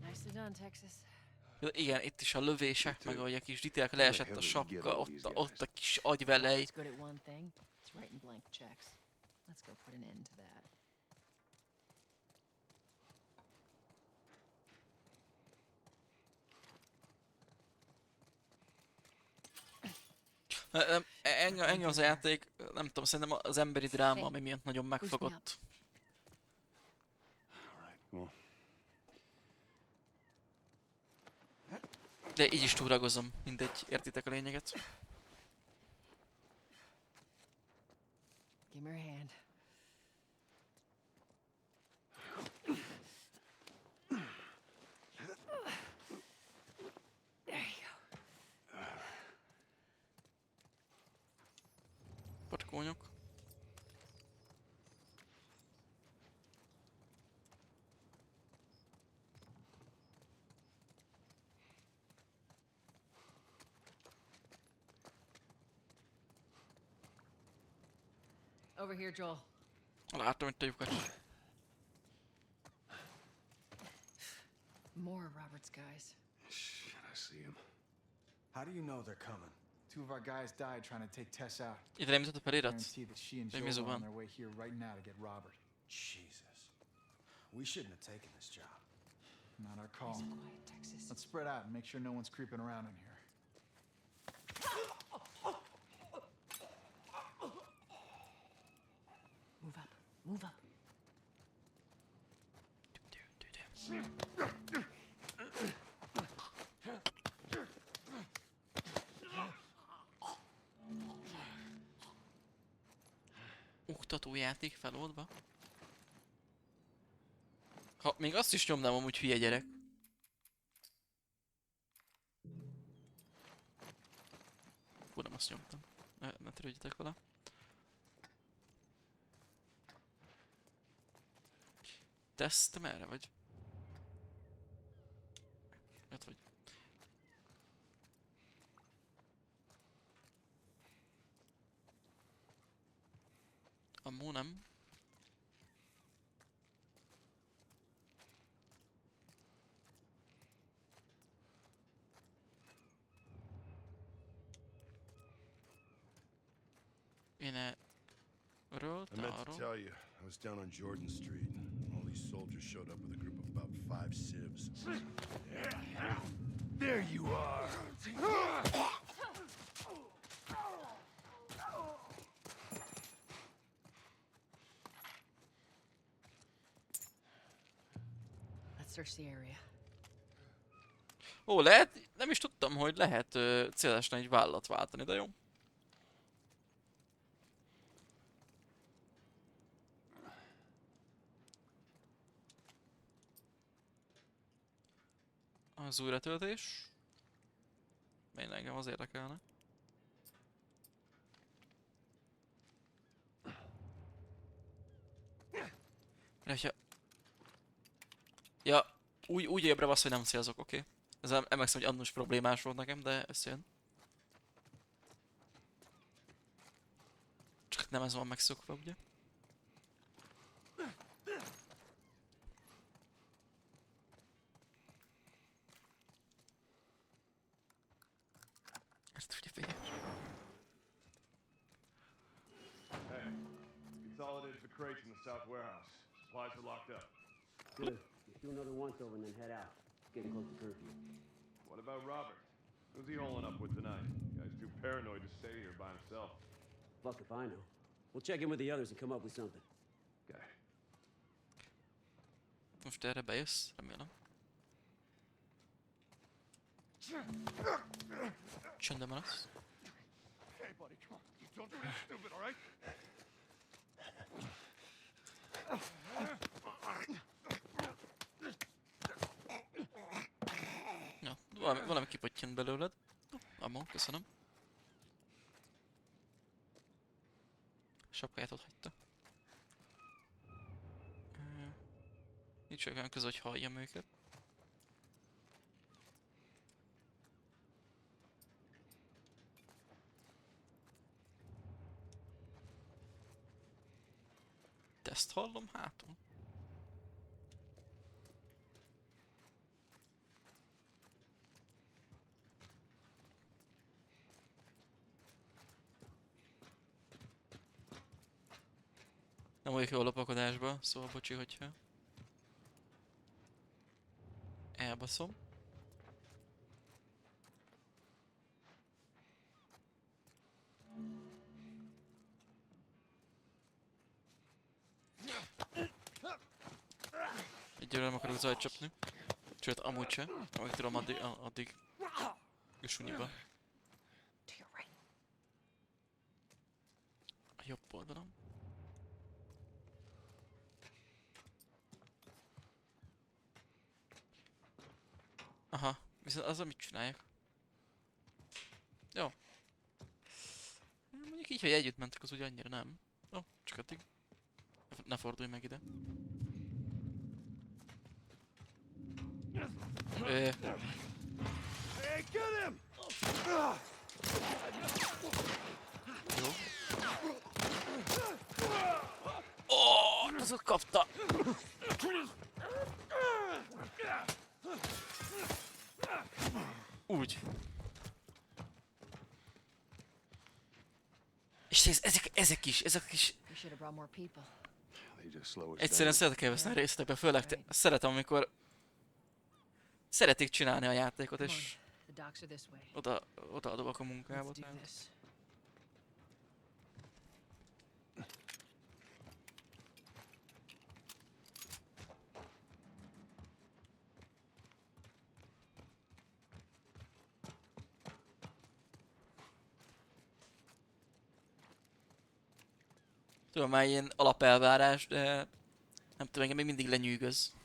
Nicely done, Texas. Igen, itt is a lövések, meg ahogy a kis detailek, leesett a sapka, ott a kis agyvelej. It's good at one thing. It's writing blank checks. Let's go put an end to that. engem az a játék, nem tudom, szerintem az emberi dráma, ami miatt nagyon megfogott. De így is túragozom, mindegy, értitek a lényeget. Give me a hand. There you go. Patkónyok. Over here, Joel. Látom itt a lyukat. More of Robert's guys. Shit, I see him. How do you know they're coming? Two of our guys died trying to take Tess out. Ide nem jutott a felirat. Guarantee that she and Vagy Joel mi are on van? their way here right now to get Robert. Jesus. We shouldn't have taken this job. Not our call. Let's spread out and make sure no one's creeping around in here. Move up. Move up. Oktatójáték feloldva. Ha még azt is nyomnám, amúgy hülye gyerek. Fú, nem azt nyomtam. Ne törődjetek vele. Teszt, merre vagy? Ott vagy. Amú nem. Én erről, I te meant to arról. tell you, I was down on Jordan Street. All these soldiers showed up with a group of about 5 civs. There you are. Let's search the area. Ó, lehet, nem is tudtam, hogy lehet célesen egy vállat váltani, de jó. Az újratöltés. Én engem az érdekelne. Hogyha... Ja, úgy ébrev hogy nem célzok, oké. Ez emlékszem, hogy annós problémás volt nekem, de összejön. Csak nem ez van megszokva, ugye? Ezt ugye figyelj. Hey, consolidated the crates in the south warehouse. Supplies are locked up. Good. Let's do another once over and then head out. It's getting close to curfew. What about Robert? Who's he holing up with tonight? Guy's too paranoid to stay here by himself. Fuck if I know. We'll check in with the others and come up with something. Okay. Most erre bejössz, remélem. Csöndben lesz. Hey, buddy, come on. Don't do anything stupid, all right? Ja, valami kipottyant belőled. Amó, köszönöm. Sapkáját ott hagyta. Nincs olyan köze, hogy halljam őket. Ezt hallom hátul. Nem vagyok jó a lopakodásba, szóval bocsi, hogyha elbaszom. zajt csapni. Sőt, amúgy se. Amíg tudom, addig a sunyiba. A jobb oldalon. Aha, viszont az, amit csinálják. Jó. Mondjuk így, hogy együtt mentek, az ugye annyira nem. Ó, csak addig. Ne fordulj meg ide. Hey, get him! Jó. Ó, azok kapta! Úgy. És ezek is. We should have brought more people. They just slow us Egyszerűen szeretek elveszni a részletekbe, főleg szeretem, amikor szeretik csinálni a játékot, és The docks are this way. odaadok a munkába. Let's do Tehát. this. Tudom, már ilyen alapelvárás, de nem tudom, engem még mindig lenyűgöz.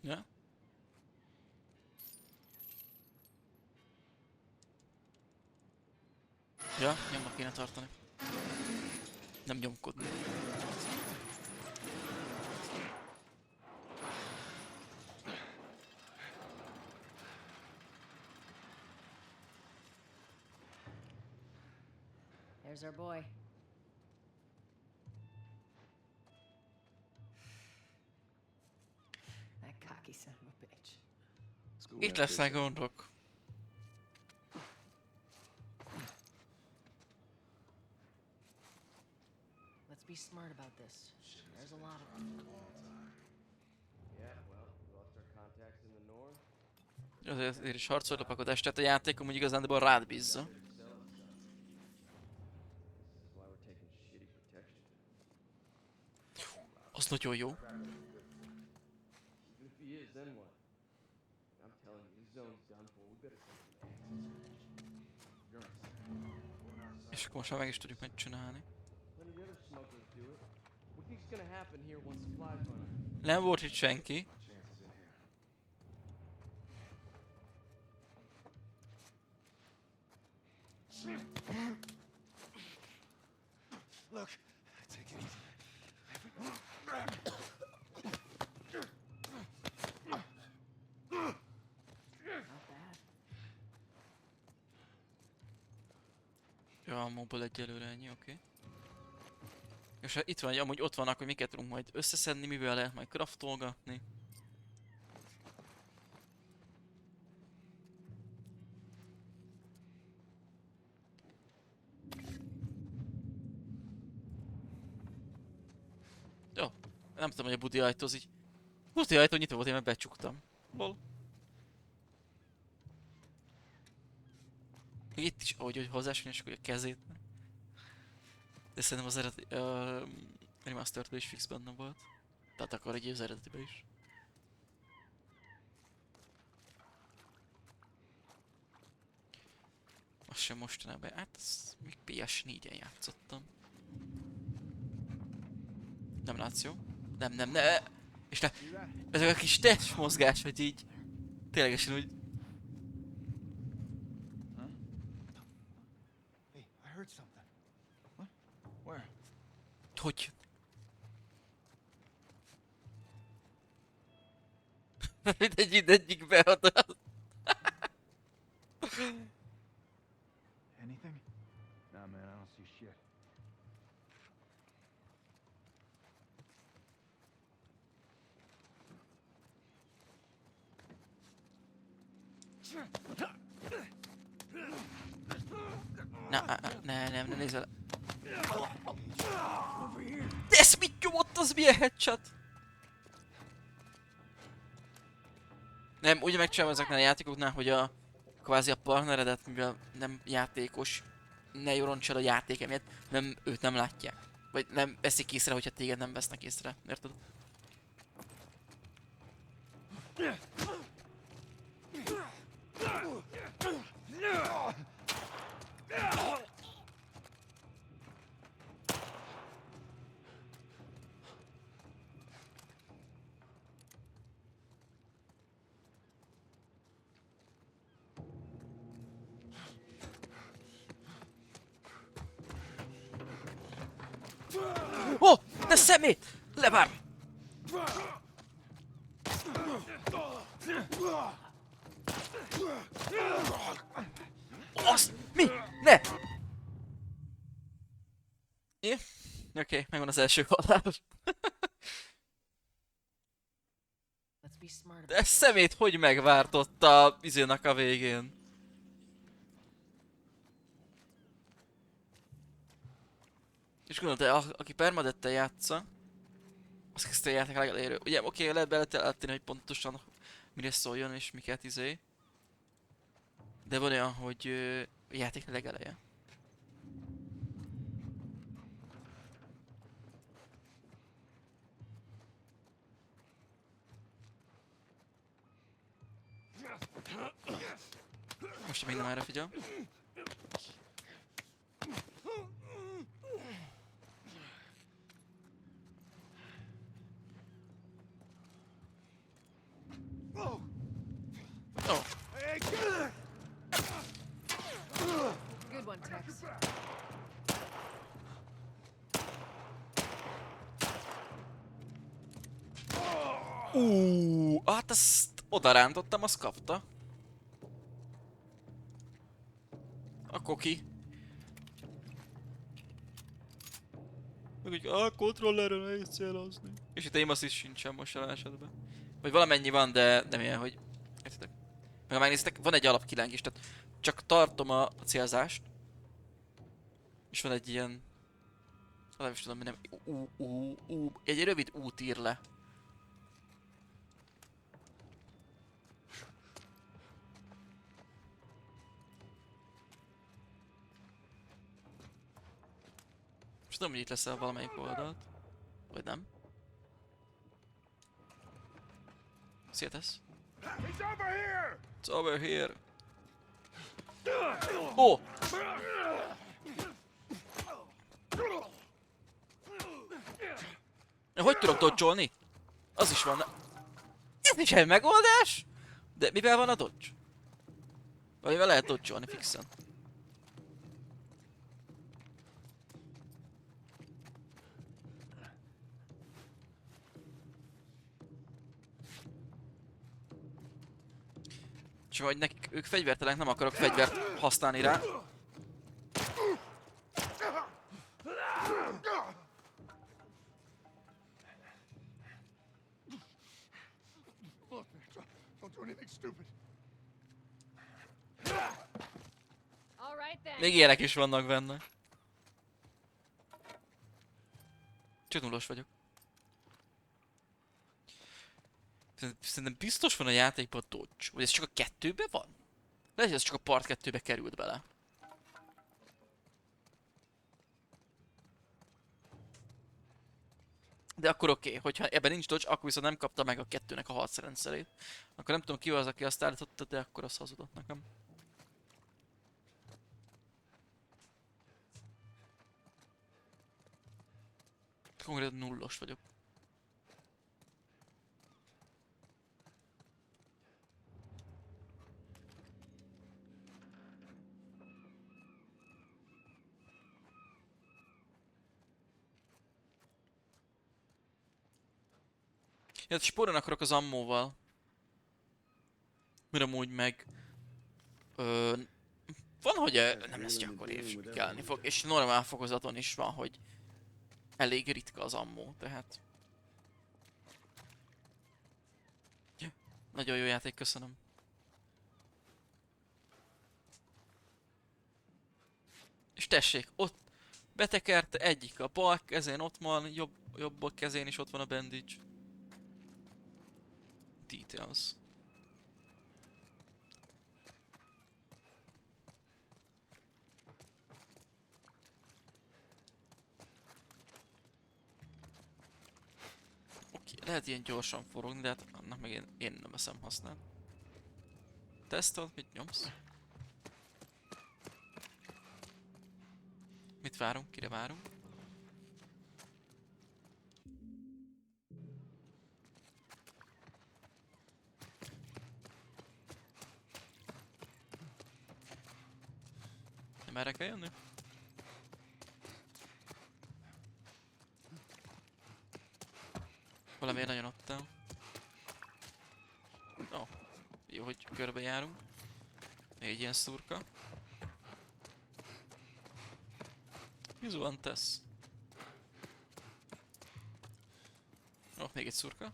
Ja? Ja, nyomnak kéne tartani. Nem nyomkodni. There's our boy. That cocky son of a bitch. Itt lesznek gondok. Let's be smart about this. There's a lot of them. Yeah, well, we lost our contacts in the north. Azért is harcolj lopakodás, tehát a játék amúgy igazándiból rád bízza. Az nagyon jó. If he is, then what? I'm telling you, this zone's done for. We better take some answers. És akkor most már meg is tudjuk megcsinálni. Plenty of other smugglers do it. What do you think's gonna happen here once supplies run out? Nem volt itt senki. Look, take it easy. Ja, a mobile egyelőre ennyi, oké. És hát itt van, amúgy ott vannak, hogy miket tudunk majd összeszedni, mivel lehet majd craftolgatni. Jó, nem tudom, hogy a budi ajtó az így... Budi ajtó nyitva volt, én meg becsuktam. Lol. Még itt is, ahogy hozzásony, és akkor a kezét. De szerintem az eredeti... Remasteredben is fix benne volt. Tehát akkor egy az eredetiben is. Azt sem mostanában. Hát az még PS4-en játszottam. Nem látsz jó? Nem. És ne... Ezek a kis testmozgás, hogy így... Ténylegesen úgy... Hey, I heard something. What? Where? Hogy? Mindegyik beadott. Anything? Nah, man, I don't see shit. Ne nézzel. De ezt mit nyomott, az milyen headshot? Nem, úgy megcsinálom ezeknél a játékoknál, hogy a kvázi a partneredet, mivel nem játékos, ne joroncs el a játék emiatt, nem, őt nem látják. Vagy nem veszik észre, hogyha téged nem vesznek észre, érted? Ó! Oh, de szemét! Levár! Azt! Mi? Ne! Oké, megvan az első halál. De szemét hogy megvártott a izének a végén? És gondolod, aki permadettel játsza, az kezdte a játék legelérő. Ugye, oké, lehet beletelteni, hogy pontosan mire szóljon és miket izé. De van olyan, hogy a játék legeleje. Most még nem erre figyel. Oh. Good one, Tex. Hát ezt odarántottam, azt kapta. A koki. Meg úgy, kontrollerre nehéz célozni. És itt aim assist sincsen most jelen esetben. Vagy valamennyi van, de nem ilyen, hogy... Értitek? Meg ha megnézitek, van egy alapkilánk is, tehát csak tartom a célzást. És van egy ilyen... Nem is tudom, mi nem... Egy rövid út ír le. Most tudom, hogy itt leszel valamelyik oldalt. Vagy nem. Szia, tesz. It's over here! It's over here. Oh! Hogy tudok dodge-olni? Az is van. Ez is egy megoldás? De mivel van a dodge? Valamivel lehet dodge-olni fixen. És hogy nekik, ők fegyvertelenek, nem akarok fegyvert használni rá. Don't do anything stupid. Még ilyenek is vannak benne. Csak nullos vagyok. Szerintem biztos van a játékban dodge. Vagy ez csak a 2-ben van? Lehet, hogy ez csak a part 2-be került bele. De akkor oké, hogyha ebben nincs dodge, akkor viszont nem kapta meg a 2-nek a harcrendszerét. Akkor nem tudom ki az, aki azt állította, de akkor az hazudott nekem. Konkrétan nullos vagyok. Ja, spórolni akarok az ammóval. Mert amúgy meg... van, hogy nem lesz gyakori és kelni fog, és normál fokozaton is van, hogy elég ritka az ammó, tehát... Ja, nagyon jó játék, köszönöm. És tessék, ott betekerte egyik a bal kezén, ott van, jobb kezén is ott van a bandage. Details. Lehet ilyen gyorsan forogni, de hát annak meg én nem veszem használ. Tesztold, mit nyomsz? Mit várunk? Kire várunk? Nem erre kell jönni? Valamiért nagyon ott áll. Ó, jó, hogy körbejárunk. Még egy ilyen szurka. Hűzóan tesz. Ó, még egy szurka.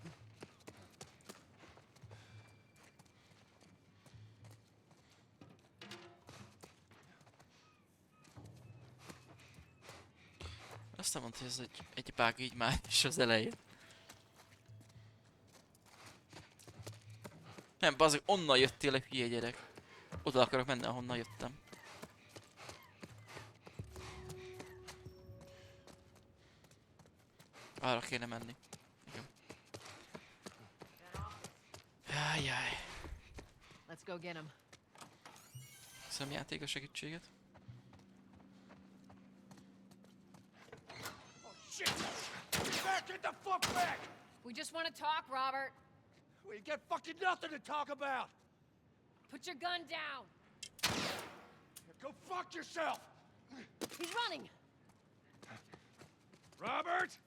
Azt nem mondta, hogy ez egy bug így már is az elején. Nem, bazdmeg, onnan jöttél, hülye gyerek. Oda akarok menni, ahonnan jöttem. Arra kéne menni. Igen. Jaj. Let's go get him. Köszönöm játék a segítséget. Shit! Get back! Get the fuck back! We just want to talk, Robert. We got fucking nothing to talk about! Put your gun down. Go fuck yourself! He's running. Robert!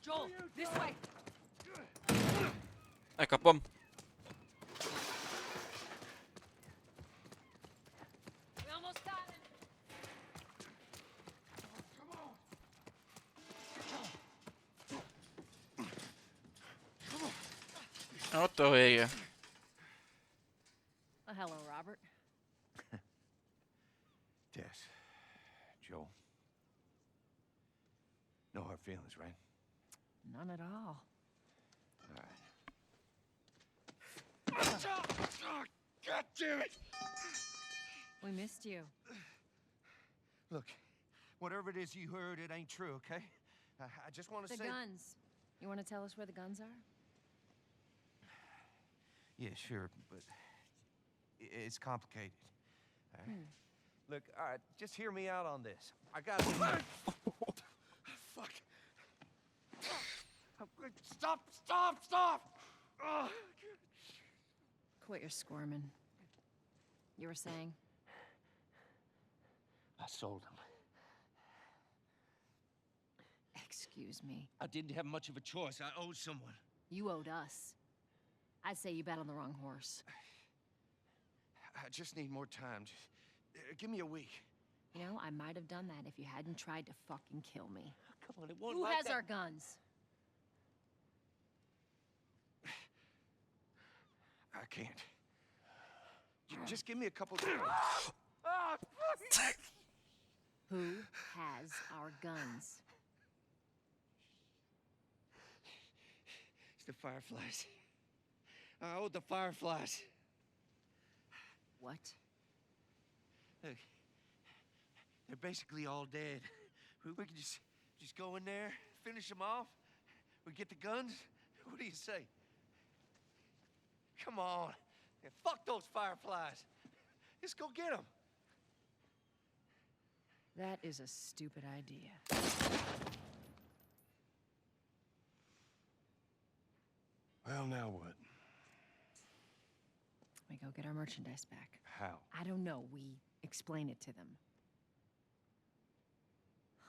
Joel, this way. Elkapom. We almost got him. Ott a vége. Well, hello, Robert. Tess, Joel. No hard feelings, right? None at all. All right. God damn it! We missed you. Look, whatever it is you heard, it ain't true, okay? I just want to The say... guns. You want to tell us where the guns are? Yeah, sure, but it's complicated. All right? Look, all right, just hear me out on this. I got... Fuck. Stop! Stop! Stop! Ugh. Quit your squirming. You were saying? I sold them. Excuse me. I didn't have much of a choice. I owed someone. You owed us. I'd say you bet on the wrong horse. I just need more time. Just, give me a week. You know, I might have done that if you hadn't tried to fucking kill me. Come on, it won't Who like has that. our guns? I can't. Just give me a couple days. Who has our guns? It's the Fireflies. I owed the Fireflies. What? Look, they're basically all dead. We can just go in there, finish them off. We get the guns. What do you say? Come on. Yeah, fuck those Fireflies. Let's go get them. That is a stupid idea. Well, now what? We go get our merchandise back. How? I don't know. We explain it to them.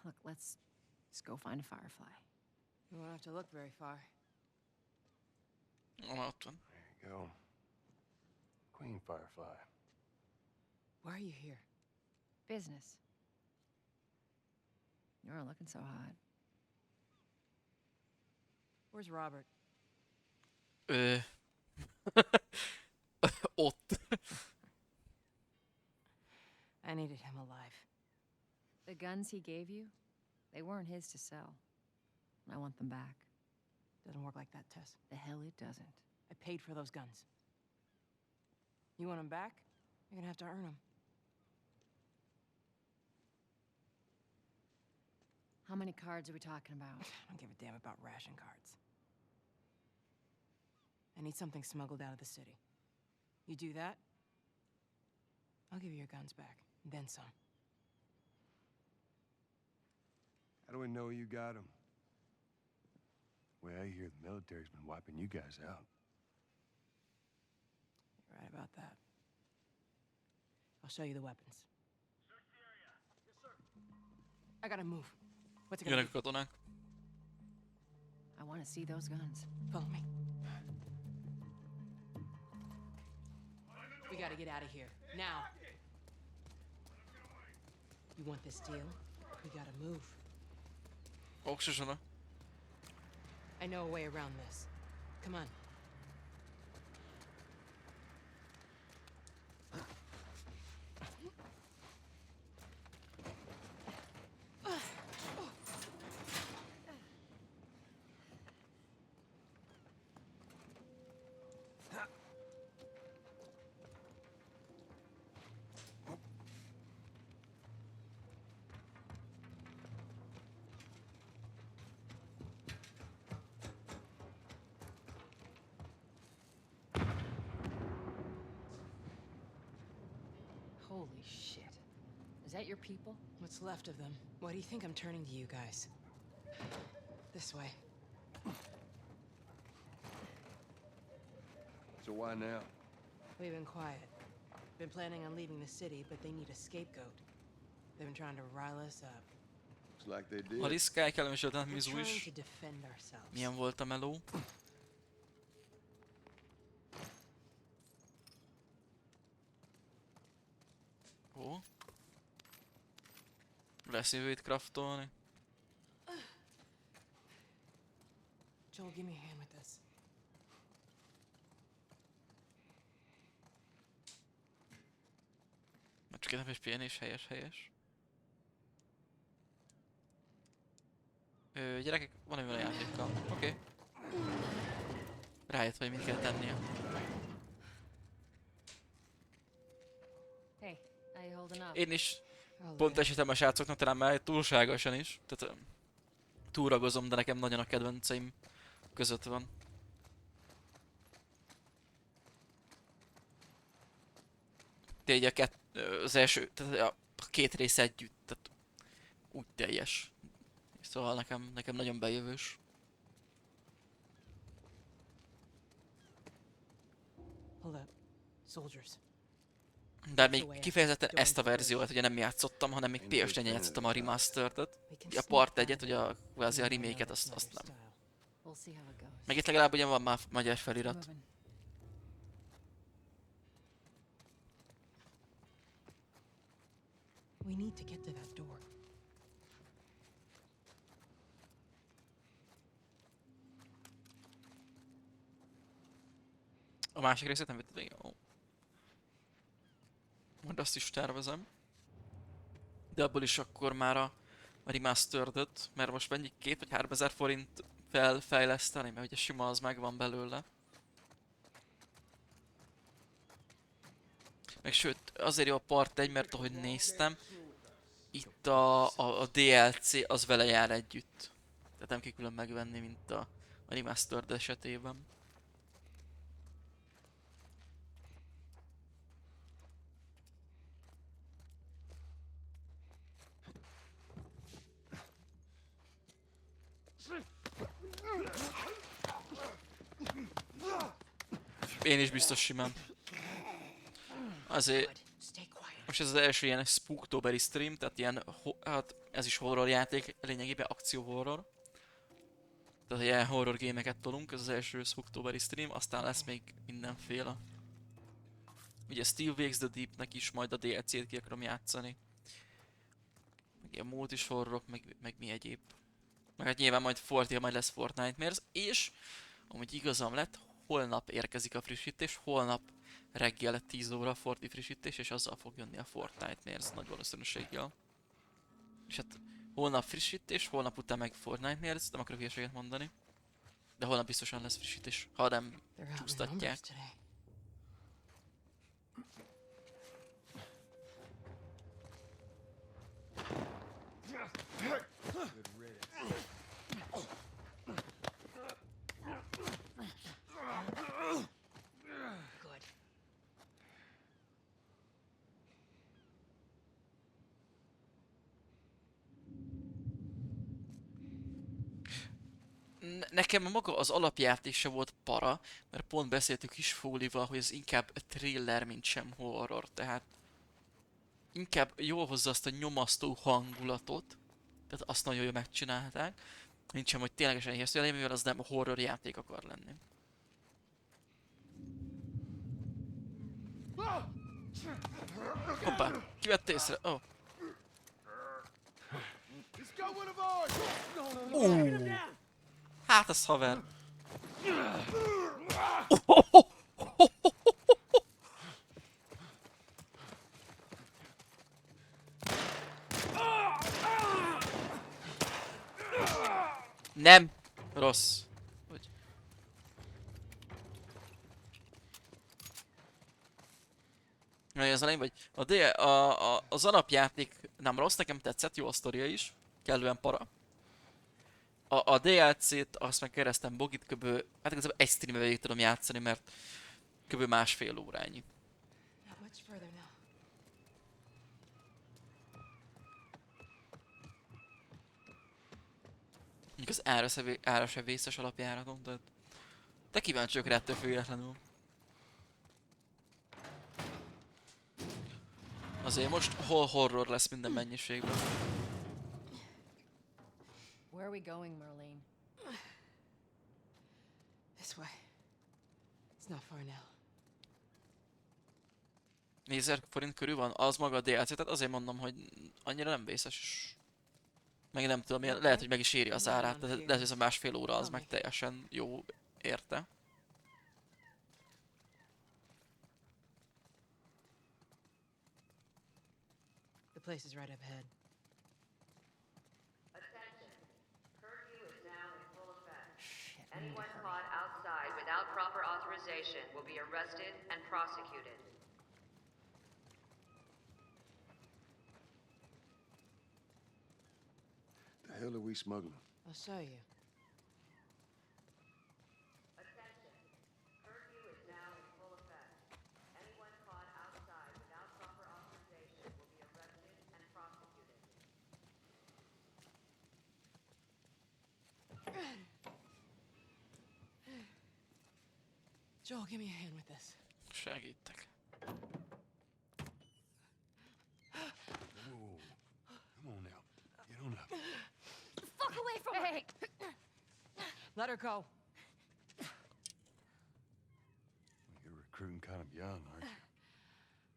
Look, let's go find a Firefly. You won't have to look very far. Ott van. There you go. Queen Firefly. Why are you here? Business. You're looking so hot. Where's Robert? Ott. I needed him alive. The guns he gave you, they weren't his to sell. I want them back. Doesn't work like that, Tess. The hell it doesn't. I paid for those guns. You want them back? You're gonna have to earn them. How many cards are we talking about? I don't give a damn about ration cards. I need something smuggled out of the city. You do that, I'll give you your guns back, and then some. How do we know you got them? Well, I hear the military's been wiping you guys out. You're right about that. I'll show you the weapons. I gotta move. What's it gonna Jönnek be? a katonák. I want to see those guns. Follow me. We gotta get out of here. Now. You want this deal? We gotta move. Oksisona. I know a way around this. Come on. Holy shit. Is that your people? What's left of them? Why do you think I'm turning to you guys? This way. So why now? We've been quiet. Been planning on leaving the city, but they need a scapegoat. They've been trying to rile us up. Looks like they did. Ha Liszkály kellemes ötlet, We're Mizu trying is. to defend ourselves. Milyen volt a meló? Ó. Lesz jövőt craftolni. Joel, give me a hand with this. Csak egy napos pihenés, helyes. Gyerekek, van egy játékkal. Oké. Rájött, hogy mit kell tennie. Hey, how you holding up? Én is pont esetem a srácoknak, talán már túlságosan is. Tehát túragozom, de nekem nagyon a kedvenceim között van. Tényleg az első, tehát a két rész együtt, tehát úgy teljes. Szóval nekem nagyon bejövős. Hold up. Soldiers. De még kifejezetten ezt a verziót ugye nem játszottam, hanem még PS4-en játszottam a remastered-et. A part 1-et, ugye a kvázi a remake-et, azt nem. We'll see how it goes. Meg itt legalább ugye van már magyar felirat. We need to get to that door. A másik részét nem vetted végig. Ó. Majd azt is tervezem. De abból is akkor már a remastered-öt, mert most mennyi 2 vagy 3 ezer forint felfejleszteni, mert ugye sima az megvan belőle. Meg sőt, azért jó a part 1, mert ahogy néztem, itt a DLC az vele jár együtt. Tehát nem kell külön megvenni, mint a remastered esetében. Én is biztos simán. Azért... Most ez az első ilyen Spooktoberi stream, tehát ilyen... Hát ez is horror játék, lényegében akció-horror. Tehát ilyen horror gémeket tolunk, ez az első Spooktoberi stream, aztán lesz még mindenféle. Ugye Steve Wakes the Deepnek is majd a DLC-t ki akarom játszani. Meg ilyen multis horrorok, meg mi egyéb. Meg hát nyilván majd majd lesz Fortnite Nightmares, és amúgy igazam lett, holnap érkezik a frissítés, holnap reggel 10 óra a Forti frissítés, és azzal fog jönni a Fortnite Nightmares nagy valószínűséggel. És hát holnap frissítés, holnap után meg Fortnite Nightmares, nem akarok hülyeséget mondani. De holnap biztosan lesz frissítés, ha nem csúsztatják. Nekem maga az alapjáték se volt para, mert pont beszéltük is Fólival, hogy ez inkább thriller, mint sem horror, tehát inkább jól hozza azt a nyomasztó hangulatot, tehát azt nagyon jól megcsinálták, mint sem, hogy ténylegesen ijesztő elején, mivel az nem horror játék akar lenni. Hoppá, ki vett észre? Oh. Hát ez haver. Nem rossz. Hogy... Na, ez a lény, vagy az alapjáték nem rossz, nekem tetszett, jó a sztoria is, kellően para. A DLC-t azt meg keresztem Bogit hát igazából egy streambe végig tudom játszani, mert kb. Másfél órányi. Not much further now. Mondjuk az ára se vészes alapjáraton, tehát... Te kíváncsiak rá ettől függetlenül. Azért most horror lesz minden mennyiségben. Where are we going, Marlene? This way. It's not far now. 4000 forint körül van, az maga a DLC, tehát azért mondom, hogy annyira nem vészes. Meg nem tudom, lehet, hogy meg is éri az árát, de lehet, hogy ez a másfél óra az meg teljesen jó érte. The place is right up ahead. Attention. Curfew is now in full effect. Anyone caught outside without proper authorization will be arrested and prosecuted. The hell are we smuggling? I'll show you. Attention. Curfew is now in full effect. Anyone caught outside without proper authorization will be arrested and prosecuted. Joel, give me a hand with this. Segítek. Whoa. Come on now. Get on up. Fuck away from Hey! Let her go. You're recruiting kind of young, aren't you?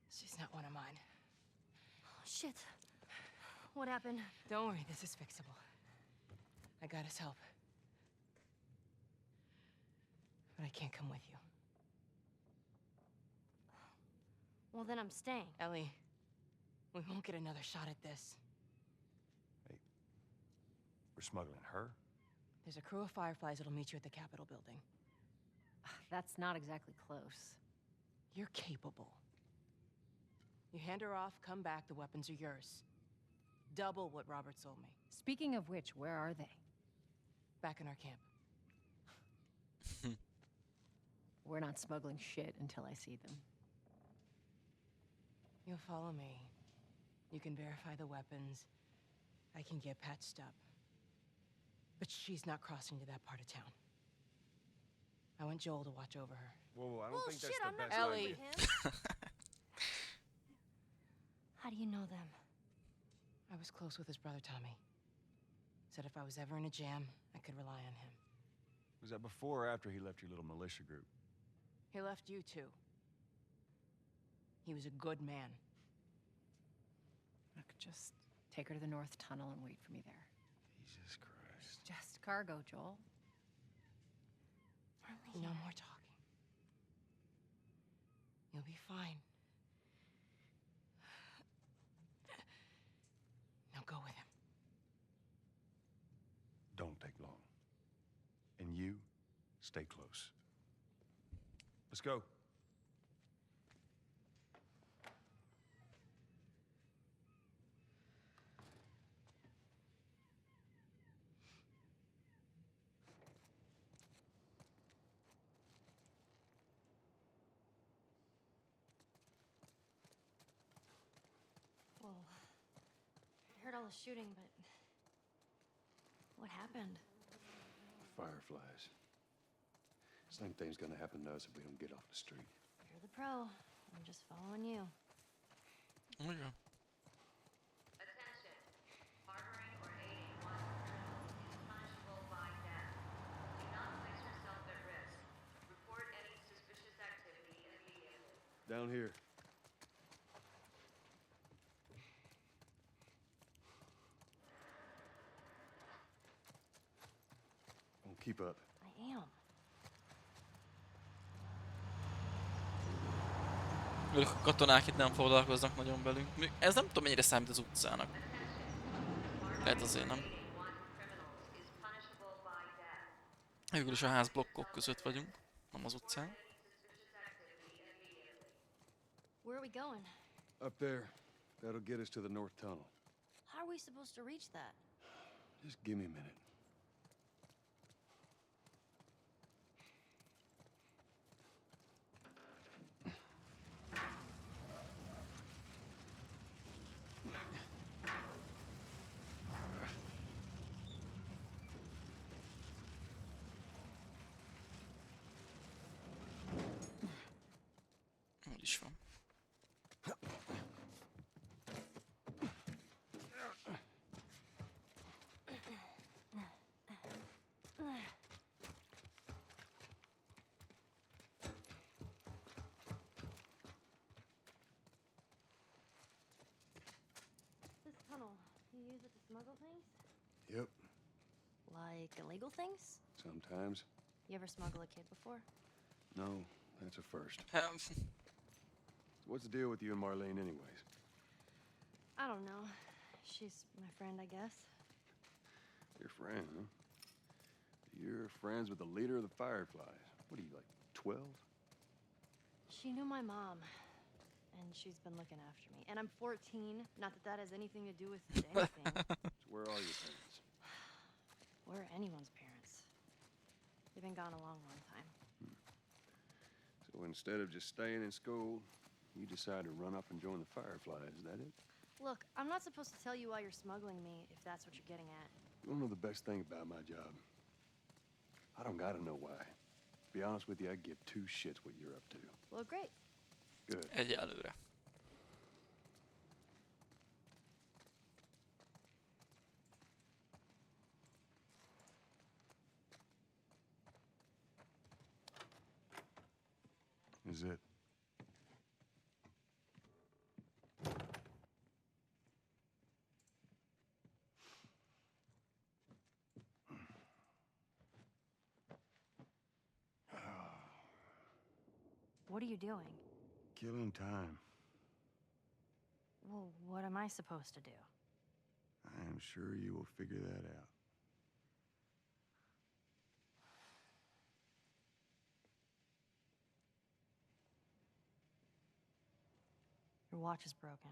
She's not one of mine. Oh, shit. What happened? Don't worry, this is fixable. I got us help. But I can't come with you. Well, then I'm staying. Ellie, we won't get another shot at this. We're smuggling her? There's a crew of Fireflies that'll meet you at the Capitol building. That's not exactly close. You're capable. You hand her off, come back, the weapons are yours. Double what Robert sold me. Speaking of which, where are they? Back in our camp. We're not smuggling shit until I see them. You'll follow me. You can verify the weapons. I can get patched up. But she's not crossing to that part of town. I want Joel to watch over her. Whoa, I don't think that's Bullshit, the I'm not best going Ellie. with him. How do you know them? I was close with his brother Tommy. Said if I was ever in a jam, I could rely on him. Was that before or after he left your little militia group? He left you too. He was a good man. I could just take her to the North Tunnel and wait for me there. Jesus Christ. Just cargo, Joel. No more talking. You'll be fine. Now go with him. Don't take long. And you, stay close. Let's go. Well, I heard all the shooting, but what happened? Fireflies. Same thing's gonna happen to us if we don't get off the street. You're the pro. I'm just following you. Oh my god. Attention. Harboring or aiding one criminal is punishable by death. Do not place yourself at risk. Report any suspicious activity immediately. Down here. Don't keep up. I am. Ők a katonák itt nem foglalkoznak nagyon velünk. Ez nem tudom mennyire számít az utcának. Lehet azért nem. Végül is a házblokkok között vagyunk, nem az utcán. Where are we going? Up there. That'll get us to the north tunnel. How are we supposed to reach that? Just give me a minute. Úgy is van. This tunnel, you use it to smuggle things? Yep. Like illegal things? Sometimes. You ever smuggle a kid before? No, that's a first. Um, What's the deal with you and Marlene anyways? I don't know. She's my friend, I guess. Your friend, huh? You're friends with the leader of the Fireflies. What are you, like, 12? She knew my mom, and she's been looking after me. And I'm 14. Not that that has anything to do with anything. So where are your parents? Where are anyone's parents? They've been gone a long, long time. So instead of just staying in school, you decide to run up and join the Fireflies, is that it? Look, I'm not supposed to tell you why you're smuggling me, if that's what you're getting at. You wanna know the best thing about my job? I don't gotta know why. To be honest with you, I give two shits what you're up to. Well, great. Good. Egyelőre. Is it? What are you doing? Killing time. Well, what am I supposed to do? I am sure you will figure that out. Your watch is broken.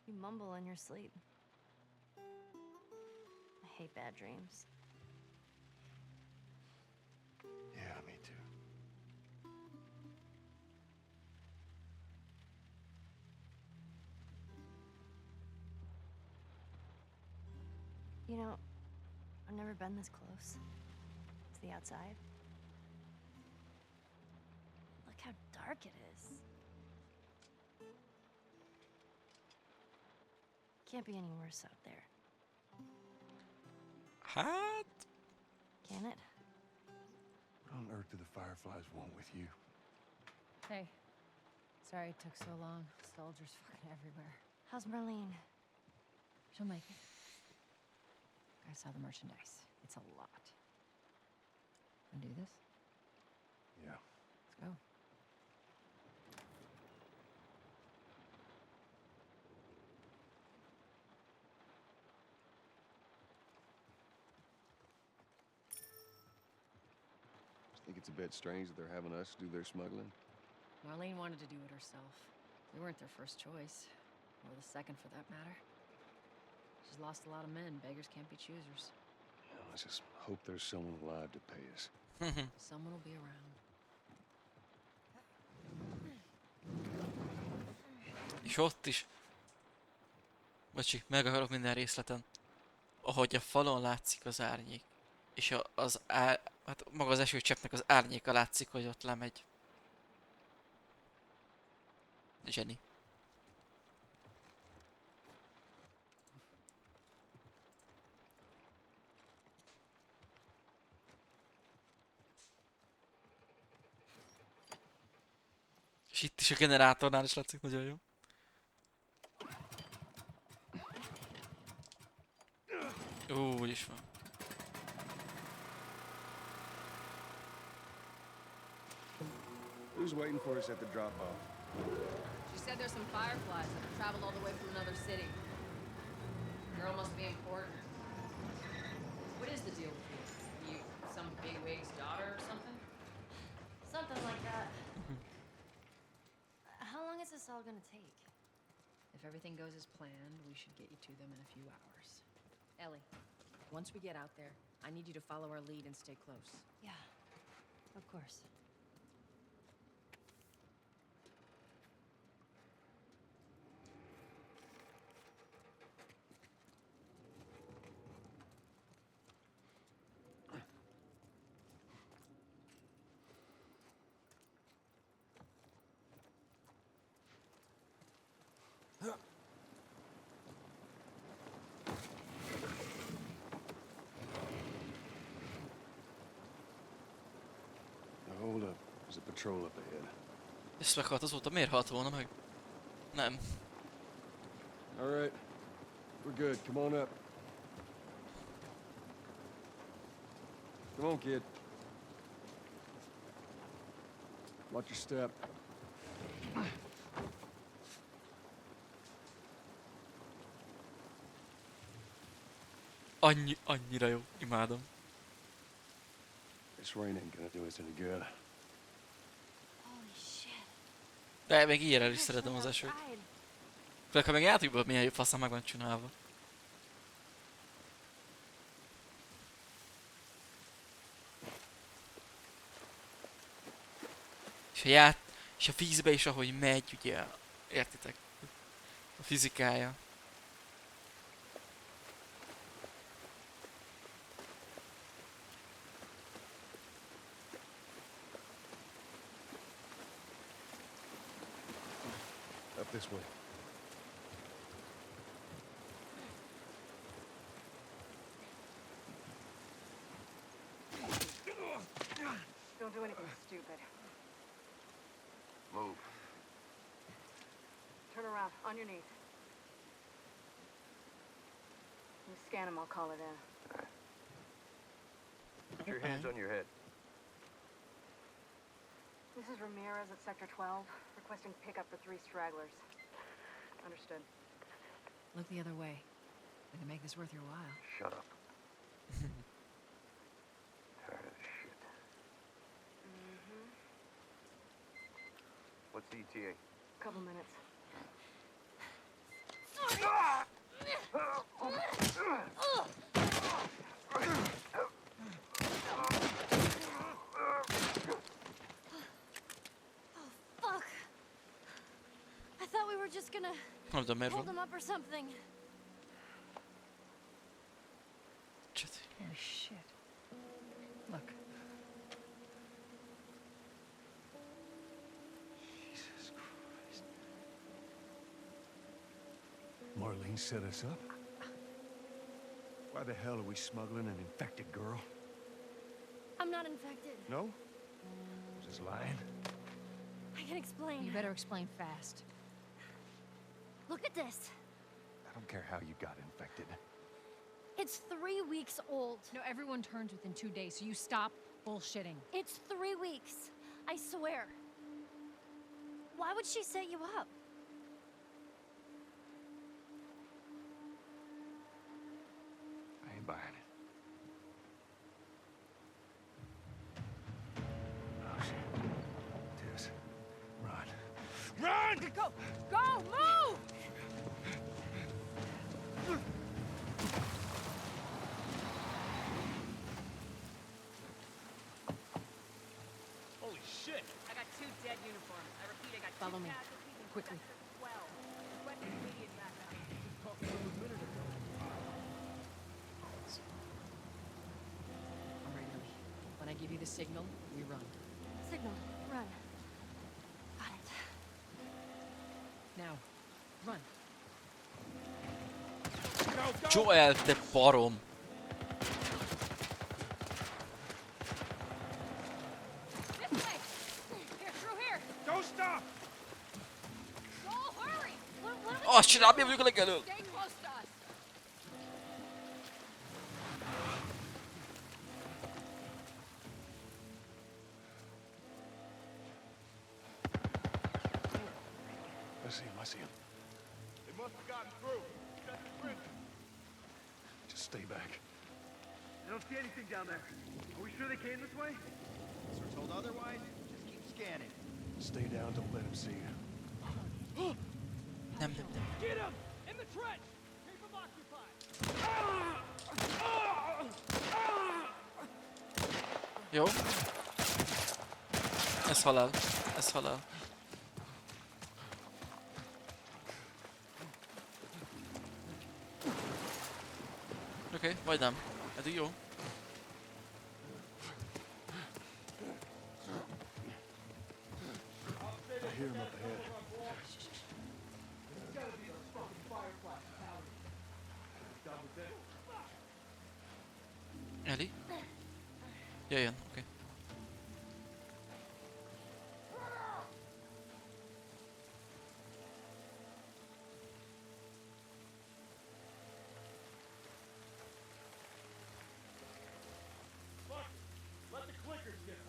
You mumble in your sleep. I hate bad dreams. Yeah, me too. You know, I've never been this close to the outside. Look how dark it is. Can't be any worse out there, Hát... can it? What on earth do the Fireflies want with you? Hey. Sorry it took so long. Soldiers fucking everywhere. How's Marlene? She'll make it. I saw the merchandise. It's a lot. Wanna do this? Yeah. Let's go. Think it's a bit strange that they're having us do their smuggling? Marlene wanted to do it herself. We weren't their first choice. Or the second, for that matter. She's lost a lot of men. Beggars can't be choosers. Let's just hope there's someone alive to pay us. Someone will be around. És ott is... Bocsi, meg akarok minden részleten. Ahogy a falon látszik az árnyék. És hát maga az esőcseppnek az árnyéka látszik, hogy ott lemegy. Zseni. És itt is a generátornál is látszik, nagyon jó. Úgy is van. Who's waiting for us at the drop-off? She said there's some fireflies that have traveled all the way from another city. Girl must be important. What is the deal with you? You some bigwig's daughter or something? Something like that. How long is this all gonna take? If everything goes as planned, we should get you to them in a few hours. Ellie, once we get out there, I need you to follow our lead and stay close. Yeah, of course. Now hold up. There's a patrol up ahead. Ezt meghalt azóta, miért halt volna meg? Nem. All right. We're good. Come on up. Come on, kid. Watch your step. Annyira jó. Imádom. This rain ain't gonna do us any good. Holy shit. De még ilyen is szeretem az esőt. Főleg, ha meg játékban milyen jó faszán meg van csinálva. És a vízbe is ahogy megy, ugye, értitek? A fizikája. Up this way. Don't do anything stupid. Move. Turn around, on your knees. You scan him, I'll call it in. Put your hands on your head. This is Ramirez at Sector 12, requesting pickup for 3 stragglers. Understood. Look the other way. We can make this worth your while. Shut up. Tired of this shit. What's the ETA? Couple minutes. Fuck. I thought we were just gonna Hold hold him up or something. Oh shit. Look. Jesus Christ. Marlene set us up? Why the hell are we smuggling an infected girl? I'm not infected. No? Just lying? I can explain. You better explain fast. Look at this. I don't care how you got infected. It's 3 weeks old. No, everyone turns within 2 days, so you stop bullshitting. It's 3 weeks. I swear. Why would she set you up? I ain't buying it. Oh, shit. Tess, run. Run! Go! Go! Move! quickly. I'm ready. When I give you the signal, we run. Signal. Run. Got it. Now, run. Joel, te barom! This way! Here, through here! Don't stop! Joel, hurry! Azt csinál, mi vagyok a legelőtt! Stay close to us! I see him. They must have gotten through. Check the bridge. Just stay back. I don't see anything down there. Are we sure they came this way? We're told otherwise, just keep scanning. Stay down, don't let him see you. Nem. Get him! In the trench! Keep him occupied! Jó. Ez halál. Ez halál. Oké, vagy nem. Eddig jó. I hear him up ahead. Ellie? Jöjjön, oké. Let the clickers get him.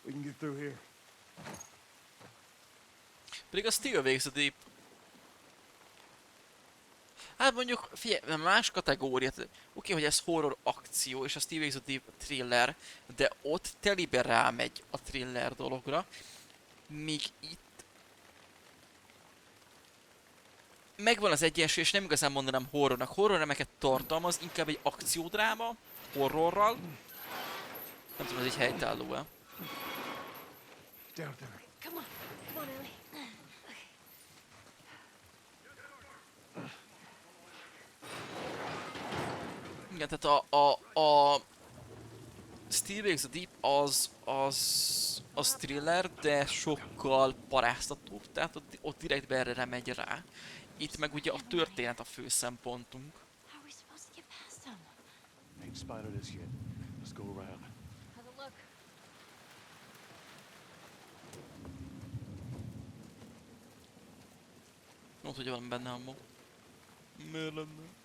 We can get through here. Pedig a Steel Wakes the Deep. Hát mondjuk, figyelj, más kategória. Oké, hogy ez horror akció, és a Steel Wakes the Deep thriller, de ott telibe rámegy a thriller dologra. Míg itt megvan az egyensúly, és nem igazán mondanám horrornak. Horrorremeket tartalmaz, inkább egy akciódráma, horrorral. Nem tudom, ez egy helytálló-e. Down there. Come on. Come on, Ellie. Igen, tehát a Steel Wakes the Deep az thriller, de sokkal paráztatóbb, tehát ott direkt erre megy rá. Itt meg ugye a történet a fő szempontunk. How are we supposed to get past them? Ain't spotted us yet. Let's go around. Have a look. Mondd, hogy van benne ammo. Miért lenne?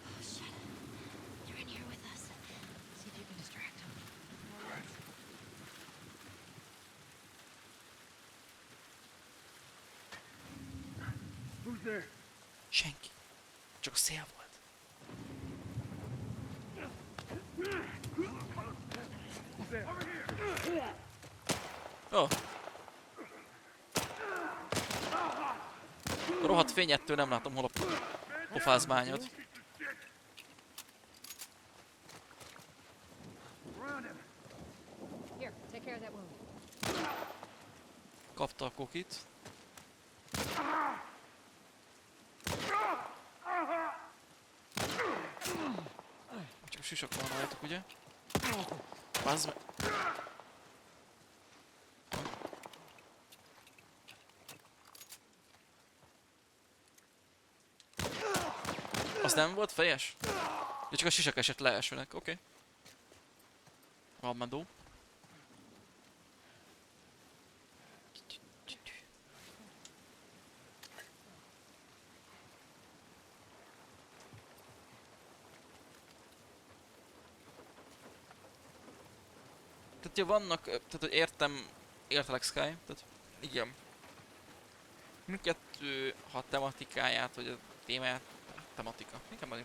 Oh, shit. They're in here with us. See if you can distract them. Who's there? Senki. Csak a szél volt. Who's there? Over here! Ó. A rohadt fényettől nem látom hol a pofázmányod. Here, take care of that wound. Kapta a kokit. Csak sisak van rajtuk, ugye? Bazd meg. Az nem volt fejes? De csak a sisak esett le elsőnek, oké. Ramadó. Tehát ja, vannak, tehát hogy értelek Sky, tehát igen. Mindkettő, ha tematikáját, vagy a témáját, tematika, inkább a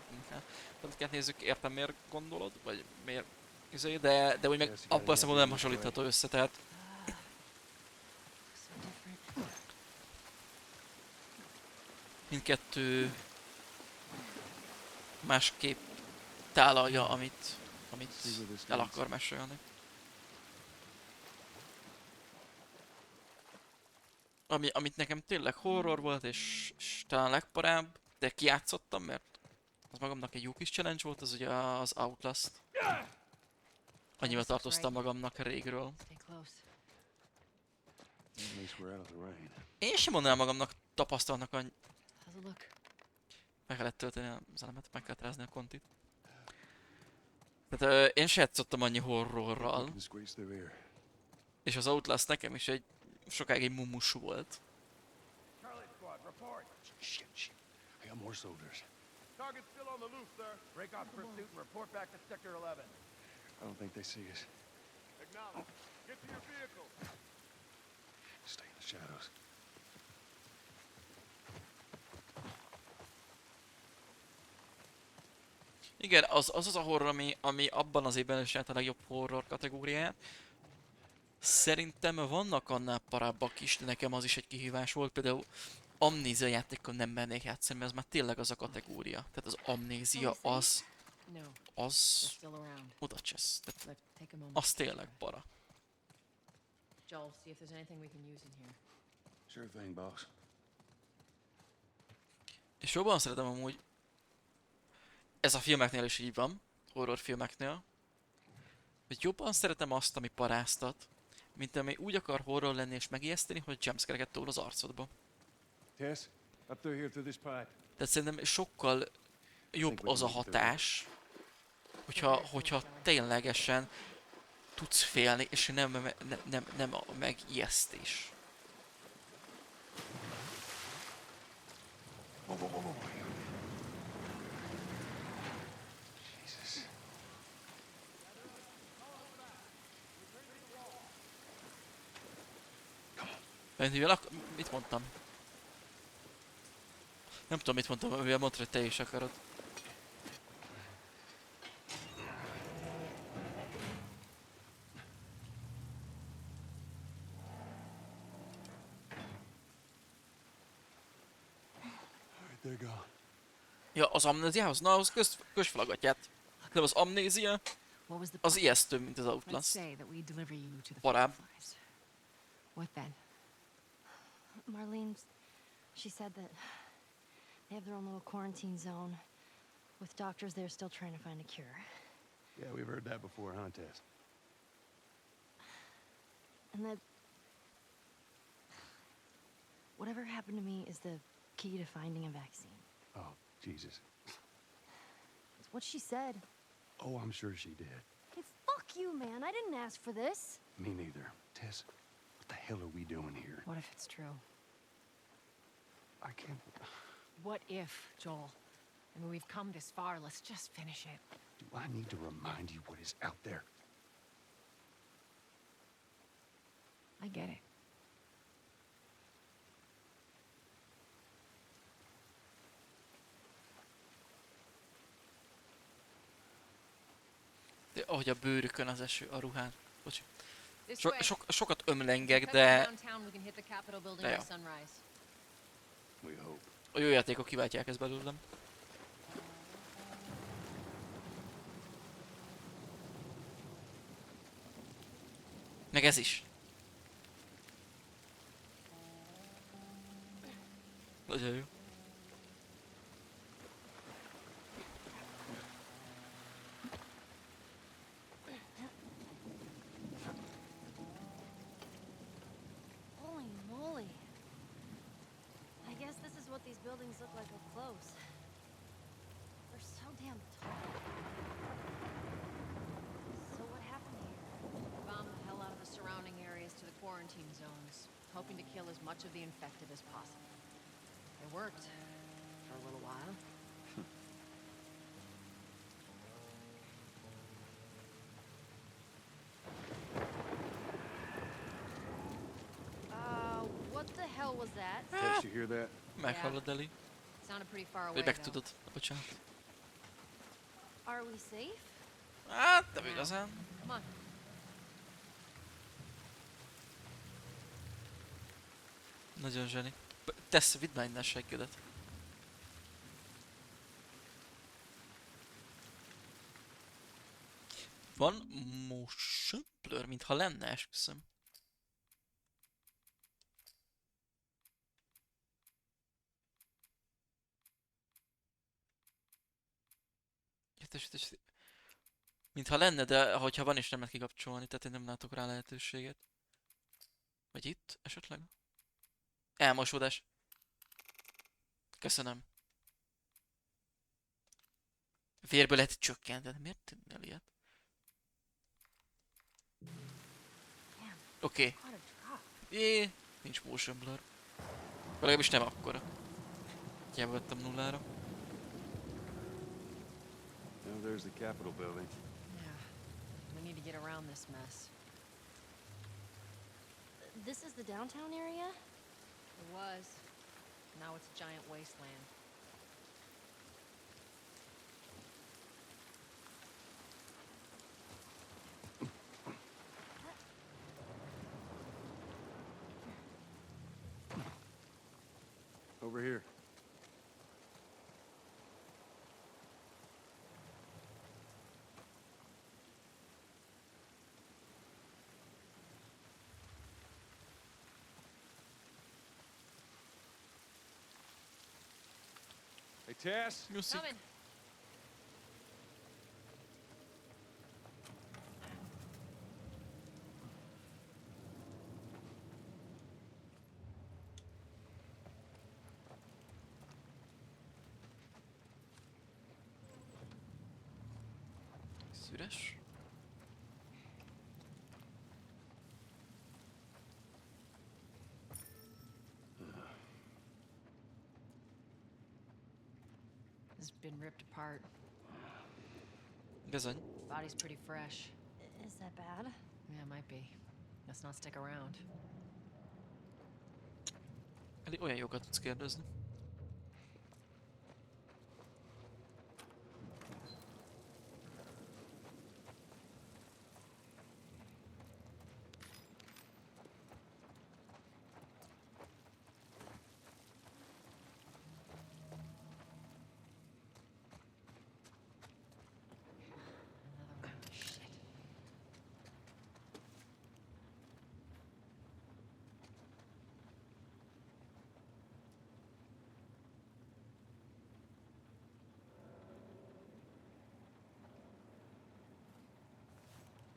tematikát nézzük, értem miért gondolod, vagy miért izé, de úgy meg abban a szempontból nem hasonlítható össze, tehát... mindkettő másképp tálalja, amit el akar mesélni. Amit nekem tényleg horror volt, és talán legparább, de kijátszottam, mert az magamnak egy jó kis challenge volt, az ugye az Outlast. Annyival tartoztam magamnak régről. Én sem mondanám magamnak tapasztaltnak meg kellett tölteni az elemet, meg kellett rázni a kontit. Tehát én se játszottam annyi horrorral. És az Outlast nekem is sokáig egy mumus volt. Shit. I got more soldiers. Target's still on the loose, sir. Break off pursuit and report back to Sector 11. I don't think they see us. Acknowledge. Get to your vehicle. Stay in the shadows. Igen, az a horror, ami abban az évben is a legjobb horror kategóriáját. Szerintem vannak annál parábbak is, de nekem az is egy kihívás volt. Például Amnézia játékkal nem mennék játszani, mert ez már tényleg az a kategória. Tehát az Amnézia az oda csesz. Az tényleg para. Joel, see if there's anything we can use in here. Sure thing, boss. És jobban szeretem amúgy, ez a filmeknél is így van, horrorfilmeknél, hogy jobban szeretem azt, ami paráztat, mint ami úgy akar horror lenni és megijeszteni, hogy jumpscare-eket tol az arcodba. Tess, up through here through this pipe. Tehát szerintem sokkal jobb az a hatás, hogyha ténylegesen tudsz félni, és nem a megijesztés. Jesus. Mit mondtam? Nem tudom, mit mondtam, mivel mondtad, hogy te is akarod. They're gone. Ja, az amnéziához? Na, az közfelagatját. De az amnézia, az ijesztő, mint az Outlast. Parább. What then? Marlene, she said that they have their own little quarantine zone with doctors there still trying to find a cure. Yeah, we've heard that before, huh, Tess? And that whatever happened to me is the key to finding a vaccine. Oh, Jesus. It's what she said. Oh, I'm sure she did. Hey, fuck you, man. I didn't ask for this. Me neither. Tess, what the hell are we doing here? What if it's true? I can't... What if, Joel? I mean, we've come this far. Let's just finish it. Do I need to remind you what is out there? I get it. De ahogy a bőrükön az eső, a ruhán. Bocsi. This way. Sokat ömlengek, Head de... downtown, we can hit the Capitol building De jó. by sunrise. We hope. A jó játékok kiváltják ezt belőlem. Meg ez is. Nagyon jó. Holy moly. I guess this is what these buildings look like up close. They're so damn tall. So what happened here? Bombed the hell out of the surrounding areas to the quarantine zones, hoping to kill as much of the infected as possible. It worked. For a little while. What the hell was that? Tess, you hear that? Meghallod, Eli? Sounded pretty far away, Vagy meg though. tudod. Bocsánat. Are we safe? Hát, nem igazán. Come on. Nagyon zseni. Tesz, vidd már innen seggedet. Van motion blur, mintha lenne, esküszöm. Mintha lenne, de hogyha van is nem lehet kikapcsolni, tehát én nem látok rá lehetőséget. Vagy itt esetleg? Elmosódás. Köszönöm. Vérből lehet csökkenteni. Miért tudnál ilyet? Oké. Nincs motion blur. Legalábbis nem akkora. Hiába vettem nullára. Now there's the Capitol building. Yeah. We need to get around this mess. This is the downtown area? It was. Now it's a giant wasteland. Over here. Hey, Tess. Coming. Üres. It's been ripped apart. Bizony. Body's pretty fresh. Is that bad? Yeah, it might be. Let's not stick around. Elég olyan jókat tudsz kérdezni.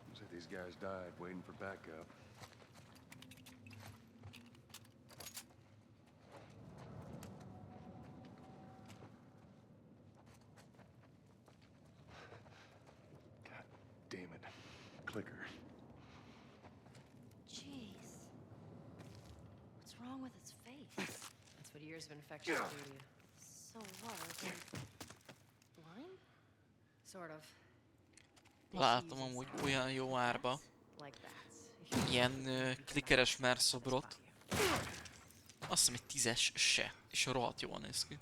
Looks like these guys died waiting for backup. God damn it. Clicker. Jeez. What's wrong with its face? That's what years of infection do to you. So large and Lyme? Sort of. Látom amúgy olyan jó árba. Like that. Ilyen klikeres merszobrot. Azt hiszem egy 10-es se. És rohadt jól néz ki.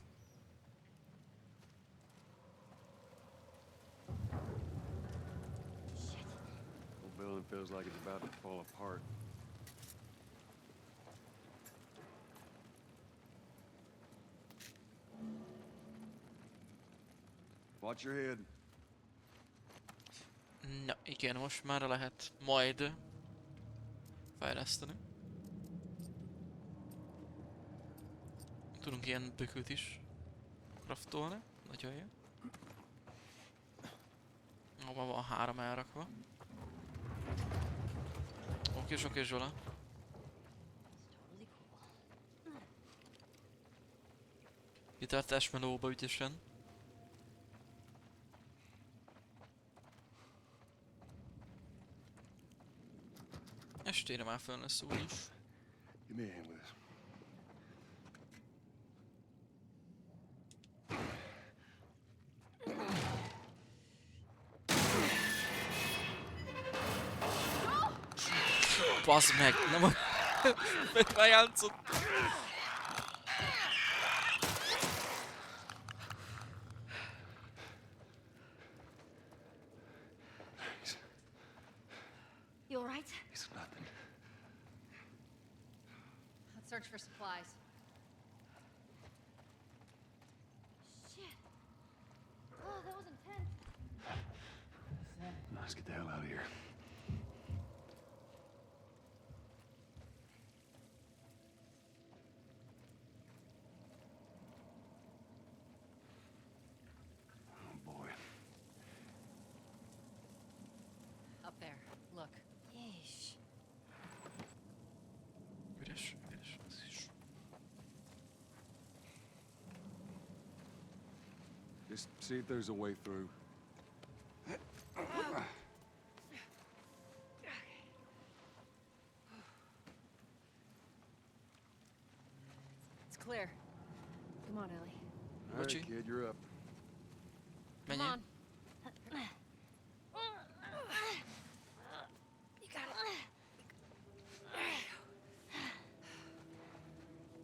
Whole building feels like it's about to fall apart. Watch your head. Na igen, most már lehet majd fejleszteni. Tudunk ilyen bökőt is craftolni. Nagyon jó. Hova van 3 elrakva. Oké, Zsola. Kitartás melóba ügyesen. Estére már fönn lesz úgyis. Give me a hand with this. Bazd meg, nem a... Bejátszott. You all right? It's nothing. Let's search for supplies. Shit. Oh, that was intense. Let's get the hell out of here. Oh boy. Up there. Look. Yeesh. Üres, üres, ez is. Just see if there's a way through. It's clear. Come on, Ellie. All right, Bocsi. kid, you're up. Come Menjél. on. You got it.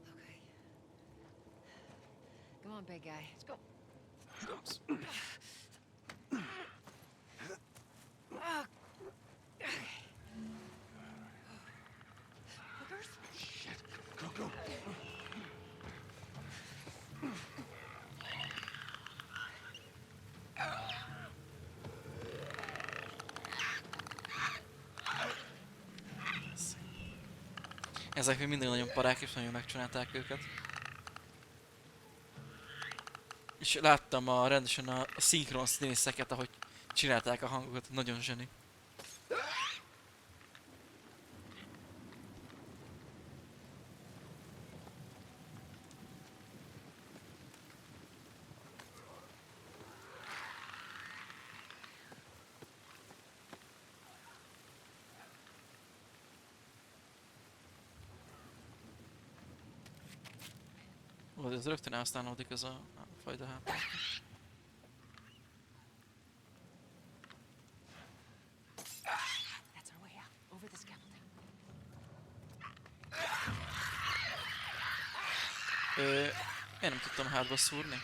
Okay. Come on, big guy. Let's go. Oops. Go, go. Ezek még mindig nagyon parák, és nagyon megcsinálták őket. És láttam rendesen a szinkron színészeket, ahogy csinálták a hangokat, nagyon zseni. Ó, ez rögtön elhasználódik ez a fajta hápá. That's our way out. Over the scaffolding. Én nem tudtam hátba szúrni.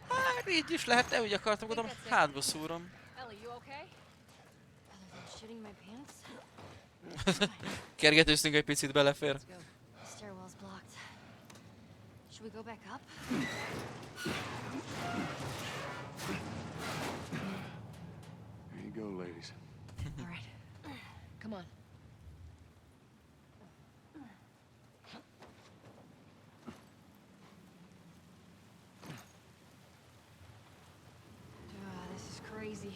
Hát így is lehetne, úgy akartam, gondolom, hátba szúrom. Ellie, you okay? Other than shitting my pants? Kergetőztünk egy picit, belefér. Let's go. Stairwell's blocked. Should we go back up? There you go, ladies. All right. Come on. This is crazy.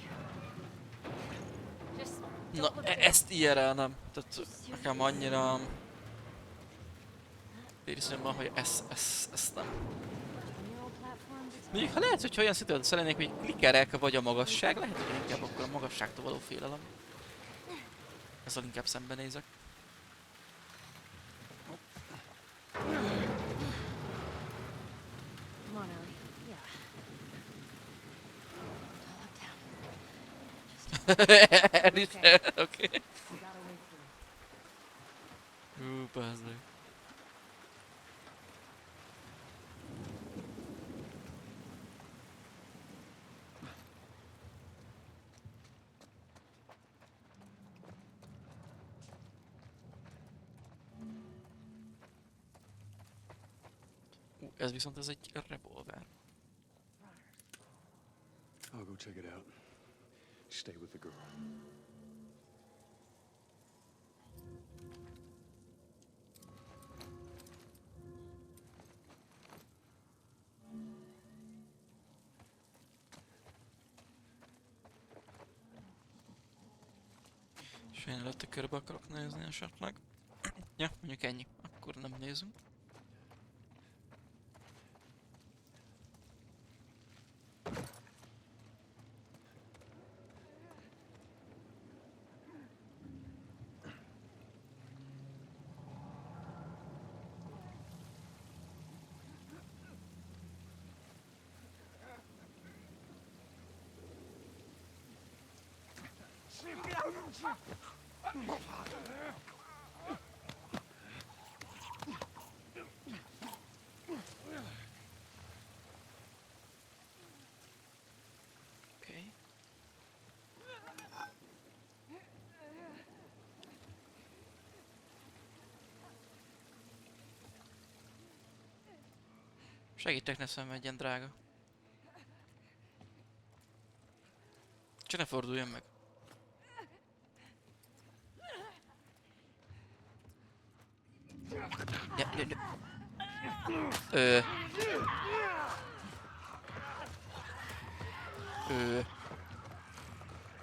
Just Na, don't look down. ezt ilyenre nem. Tehát nekem annyira... Érzem van, hogy ezt nem. Mondjuk, ha lehet, hogy olyan szituáció lennék, hogy klikkerek vagy a magasság, lehet, hogy inkább akkor a magasságtól való félelem. Ezzel inkább szembenézek. Come on, Ellie. Yeah. Don't look down. Oké. We got a way through. Bazd meg. Ez viszont ez egy revolver. I'll go check it out. Stay with the girl. És én előtte körbe akarok nézni esetleg. Ja, mondjuk ennyi. Akkor nem nézünk. Segítek, ne szenvedjen, drága. Csak ne forduljon meg.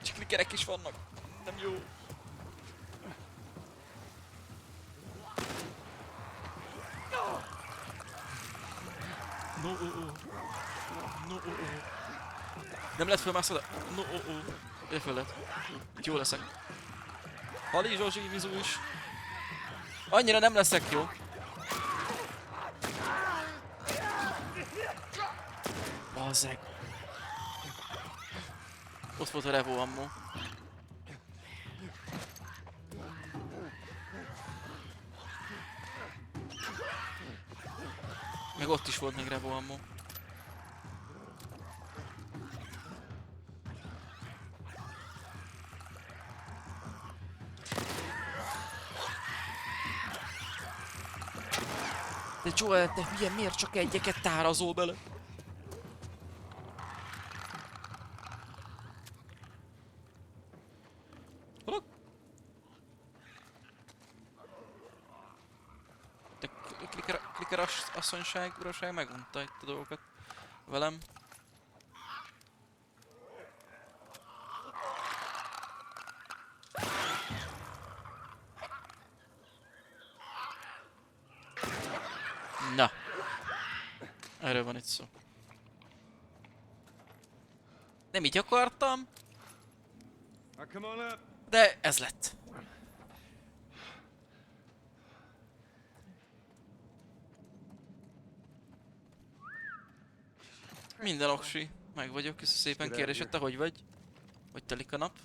Csak klikerek is vannak. Nem jó. No, no, nem lehet fölmászni oda? No, Ide föl lehet. Itt jó leszek. Hali Zsozsi, Mizu is. Annyira nem leszek jó. Bazzeg. Ott volt a Revo ammo. Meg ott is volt még Revo ammo. De Joel, te hülye, miért csak egyeket tárazol bele? Halak? De kliker asszonyság, uraság megmondta itt a dolgokat velem. Na. Erről van itt szó. Nem így akartam. De ez lett. Minden oksi. Meg vagyok, köszi szépen, kérdésed, te hogy vagy? Hogy telik a nap?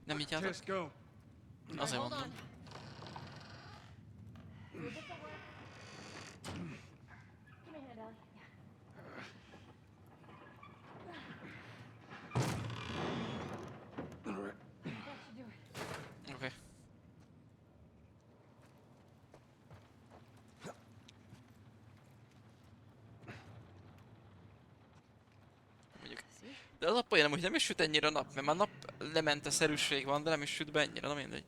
Nem így álltak? Azért mondom. Oké. De az a poén, hogy nem is süt ennyire a nap, mert már nap lemente szerűség van, de nem is süt be ennyire, na mindegy.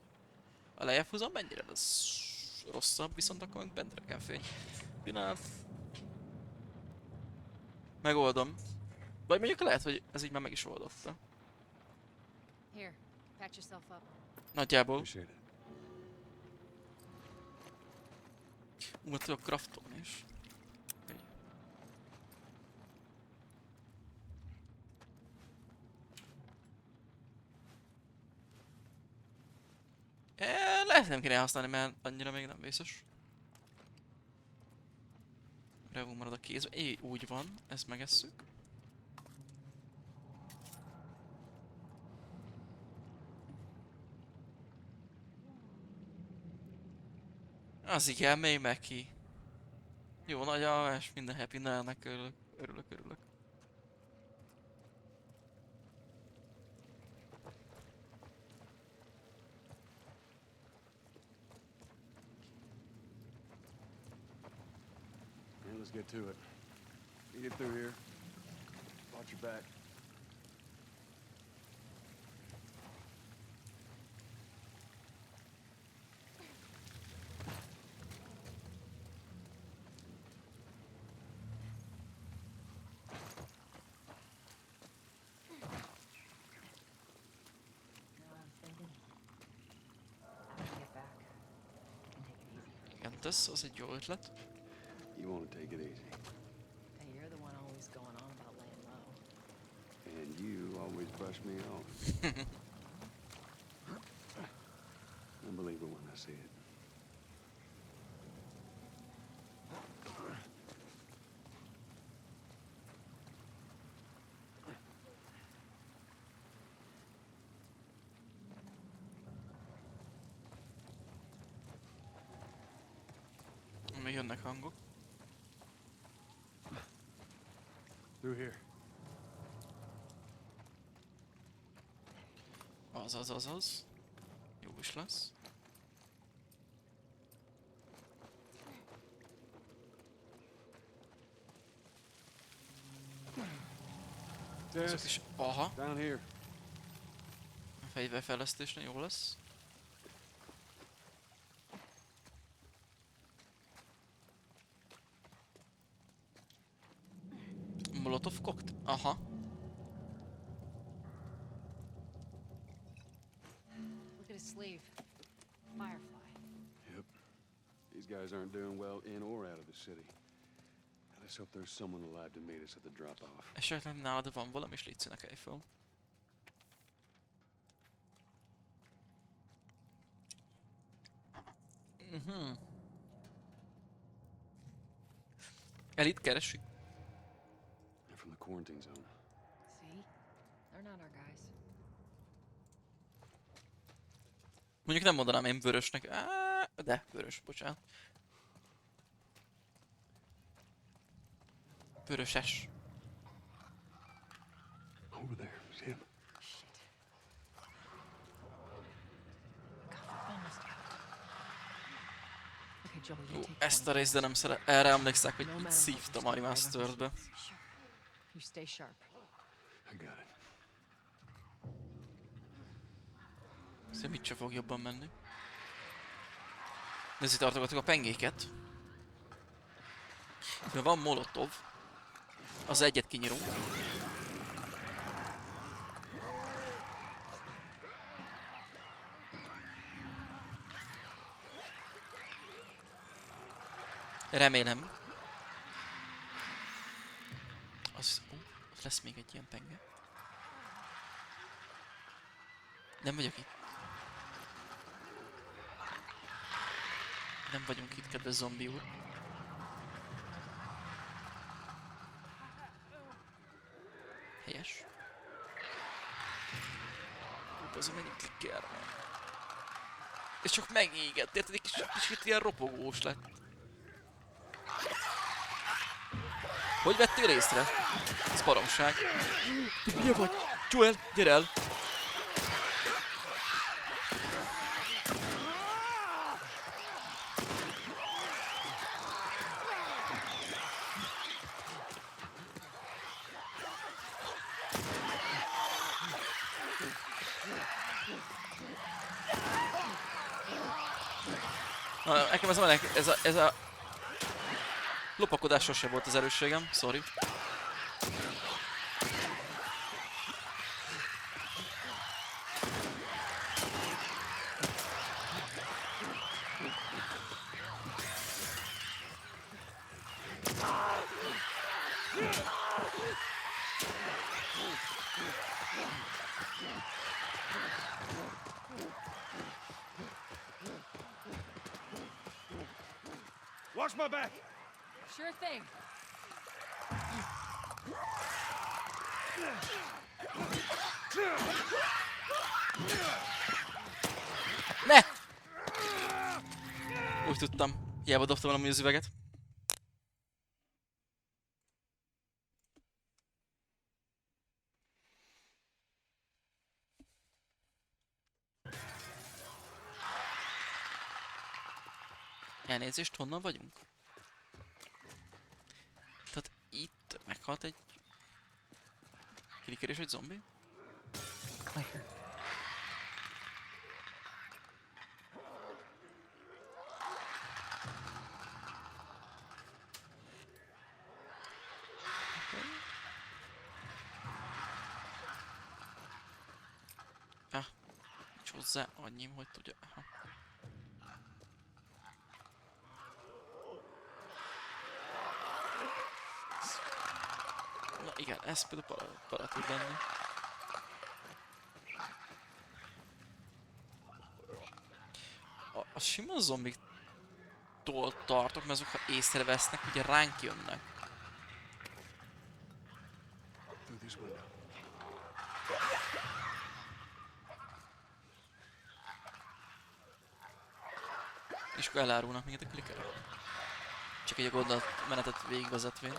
A lejjebb húzom mennyire, az rosszabb, viszont akkor meg bent kell fény. Pillanat. Megoldom. Vagy mondjuk lehet, hogy ez így már meg is oldotta. Here, patch yourself up. Nagyjából. Úgy tudok craftolni is. Lehet nem kéne használni, mert annyira még nem vészes. Revo marad a kézbe. Úgy van, ezt megesszük. Az igen, még meg ki. Jó nagy alvás, minden happy ennek örülök. Let's get to it. You get through here. Watch your back. Igen, ez az egy jó ötlet. You want to take it easy. Hey, you're the one always going on about laying low. And you always brush me off. believe it when I see it. Még jönnek hangok. Through here. Az. Jó is lesz. Ezek is... Aha. Down here. A fegyverfejlesztésnél jó lesz. Molotov cocktail? Aha. Look at his sleeve. Firefly. Yep. These guys aren't doing well in or out of the city. Let's hope there's someone alive to meet us at the drop-off. Esetleg nálad van valami, és légy nekelj fel. Elit keresi. They're from the quarantine zone. See? They're not our guys. Mondjuk nem mondanám én vörösnek. De, vörös, bocsánat. Vöröses. Over there, see him? Ó, ezt a részt, de nem szeret. Erre emlékszek, hogy itt szívtam a remasteredbe. You stay sharp. I got it. Szerintem itt se fog jobban menni. Nézd, itt tartogatok a pengéket. Mert van molotov. Az egyet kinyírunk. Remélem. Az lesz még egy ilyen penge. Nem vagyok itt. Nem vagyunk itt, kedves zombi úr. Helyes. Az mennyi klikkel van. És csak megégett, érted? Egy kicsit ilyen ropogós lett. Hogy vettél észre? Ez baromság. Hülye vagy? Joel, gyere el! Na, nekem ez a lopakodás sose volt az erősségem, sorry. Watch my back! Sure thing. Ne! Úgy tudtam. Hiába dobtam valami az üveget. Elnézést, honnan vagyunk? Tehát itt meghalt egy kliker és egy zombi? Clear. Ah, nincs hozzá annyi, hogy tudja. Aha. Na igen, ez például para tud lenni. Az sima zombiktól tartok, mert azok ha észrevesznek, ugye ránk jönnek. Through this window. És akkor elárulnak minket a klikkerek. Csak egy gondolat menetet végigvezetvén.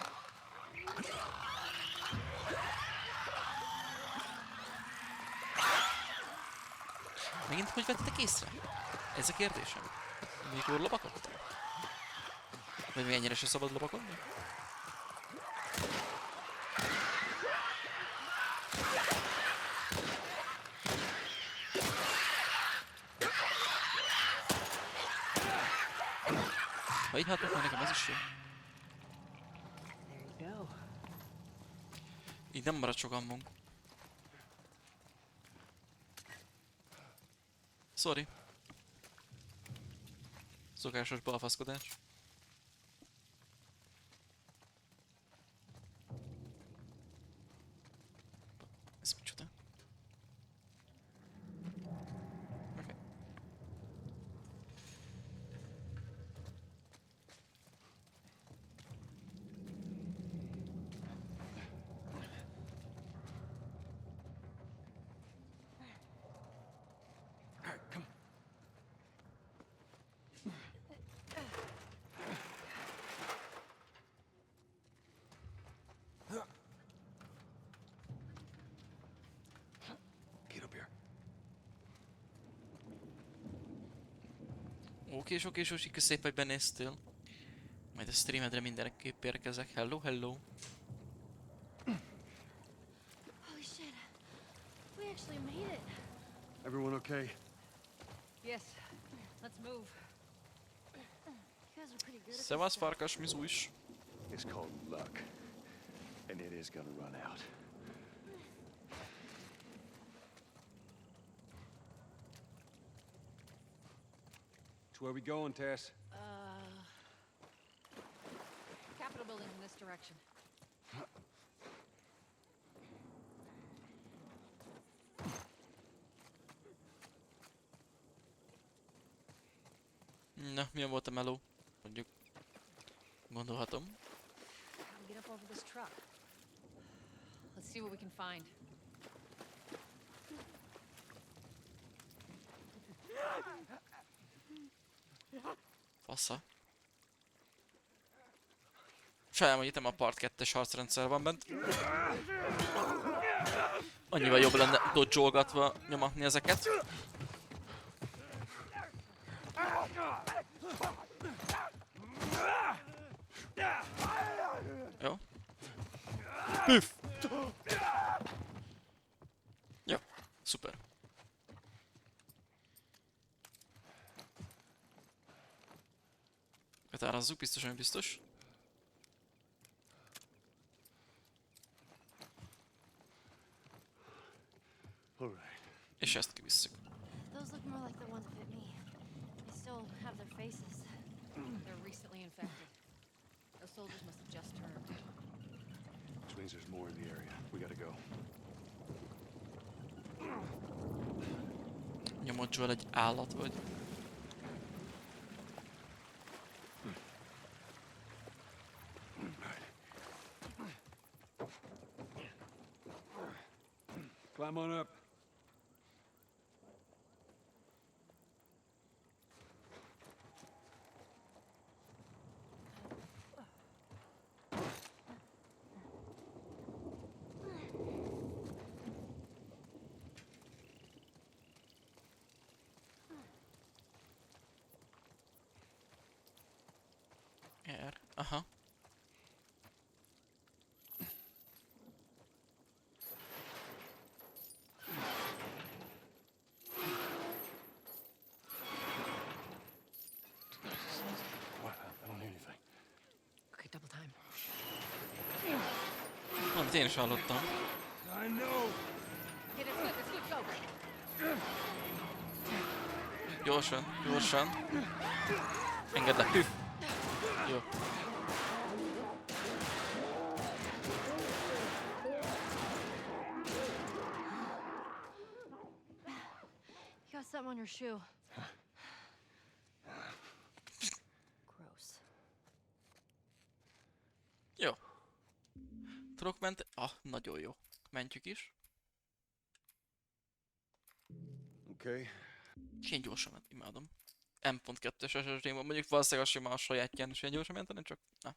Megint hogy vettetek észre? Ez a kérdésem. Mikor lopakodtam? Vagy még ennyire se szabad lopakodni? Ha így hatok, nekem ez is jó. Így nem marad sok ammunk. Sorry. Szokásos balfaszkodás. Ez micsoda? Oké. Oké, köszönjük szépen, hogy benéztél. Majd a streamedre mindenképp érkezek. Hello, hello. Holy shit. We actually made it. Everyone okay? Yes. Let's move. You guys are pretty good at Szevasz, farkas, mi újs? It's called luck. And it is gonna run out. So where we going, Tess? Capitol building in this direction. Na, milyen volt a meló? Mondjuk, gondolhatom. How to get up over this truck. Let's see what we can find. Passza. Sajnálom, hogy itt nem a part 2-es harcrendszer van bent. Annyival jobb lenne dodge-olgatva nyomatni ezeket. Jó. Püff! Jó, szuper. Betárazzuk, biztos, hogy biztos. És ezt kivisszük. Those look more like the ones that bit me. They still have their faces. They're recently infected. Those soldiers must have just turned. Which means there's more in the area. We gotta go. Nyomod Joel, egy állat vagy. Climb on up. Aha. What? I don't hear anything. Okay, double time. Valamit én is hallottam. I know. Okay, that's good, go. Gyorsan, gyorsan. Engedd le. Püff. Jó. You got something on your shoe. tudok menteni? Nagyon jó. Mentjük is. Okay. És én gyorsan ment, imádom. M.2-es SSD-n van, mondjuk valószínűleg a sima a sajátján is ilyen gyorsan menteni, csak na.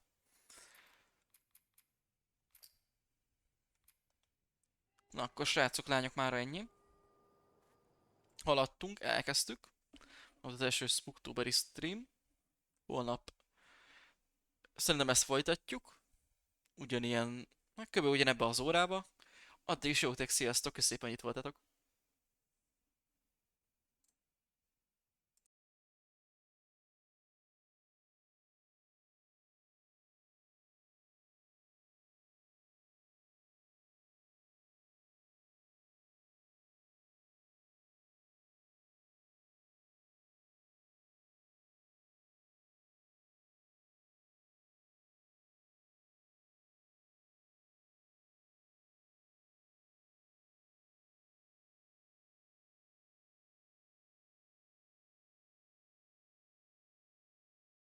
Na akkor srácok, lányok, mára ennyi. Haladtunk, elkezdtük. Az első Spooktoberi stream. Holnap szerintem ezt folytatjuk. Ugyanilyen, kb. Ugyanebbe az órába. Addig is jótek, sziasztok, és szépen itt voltatok.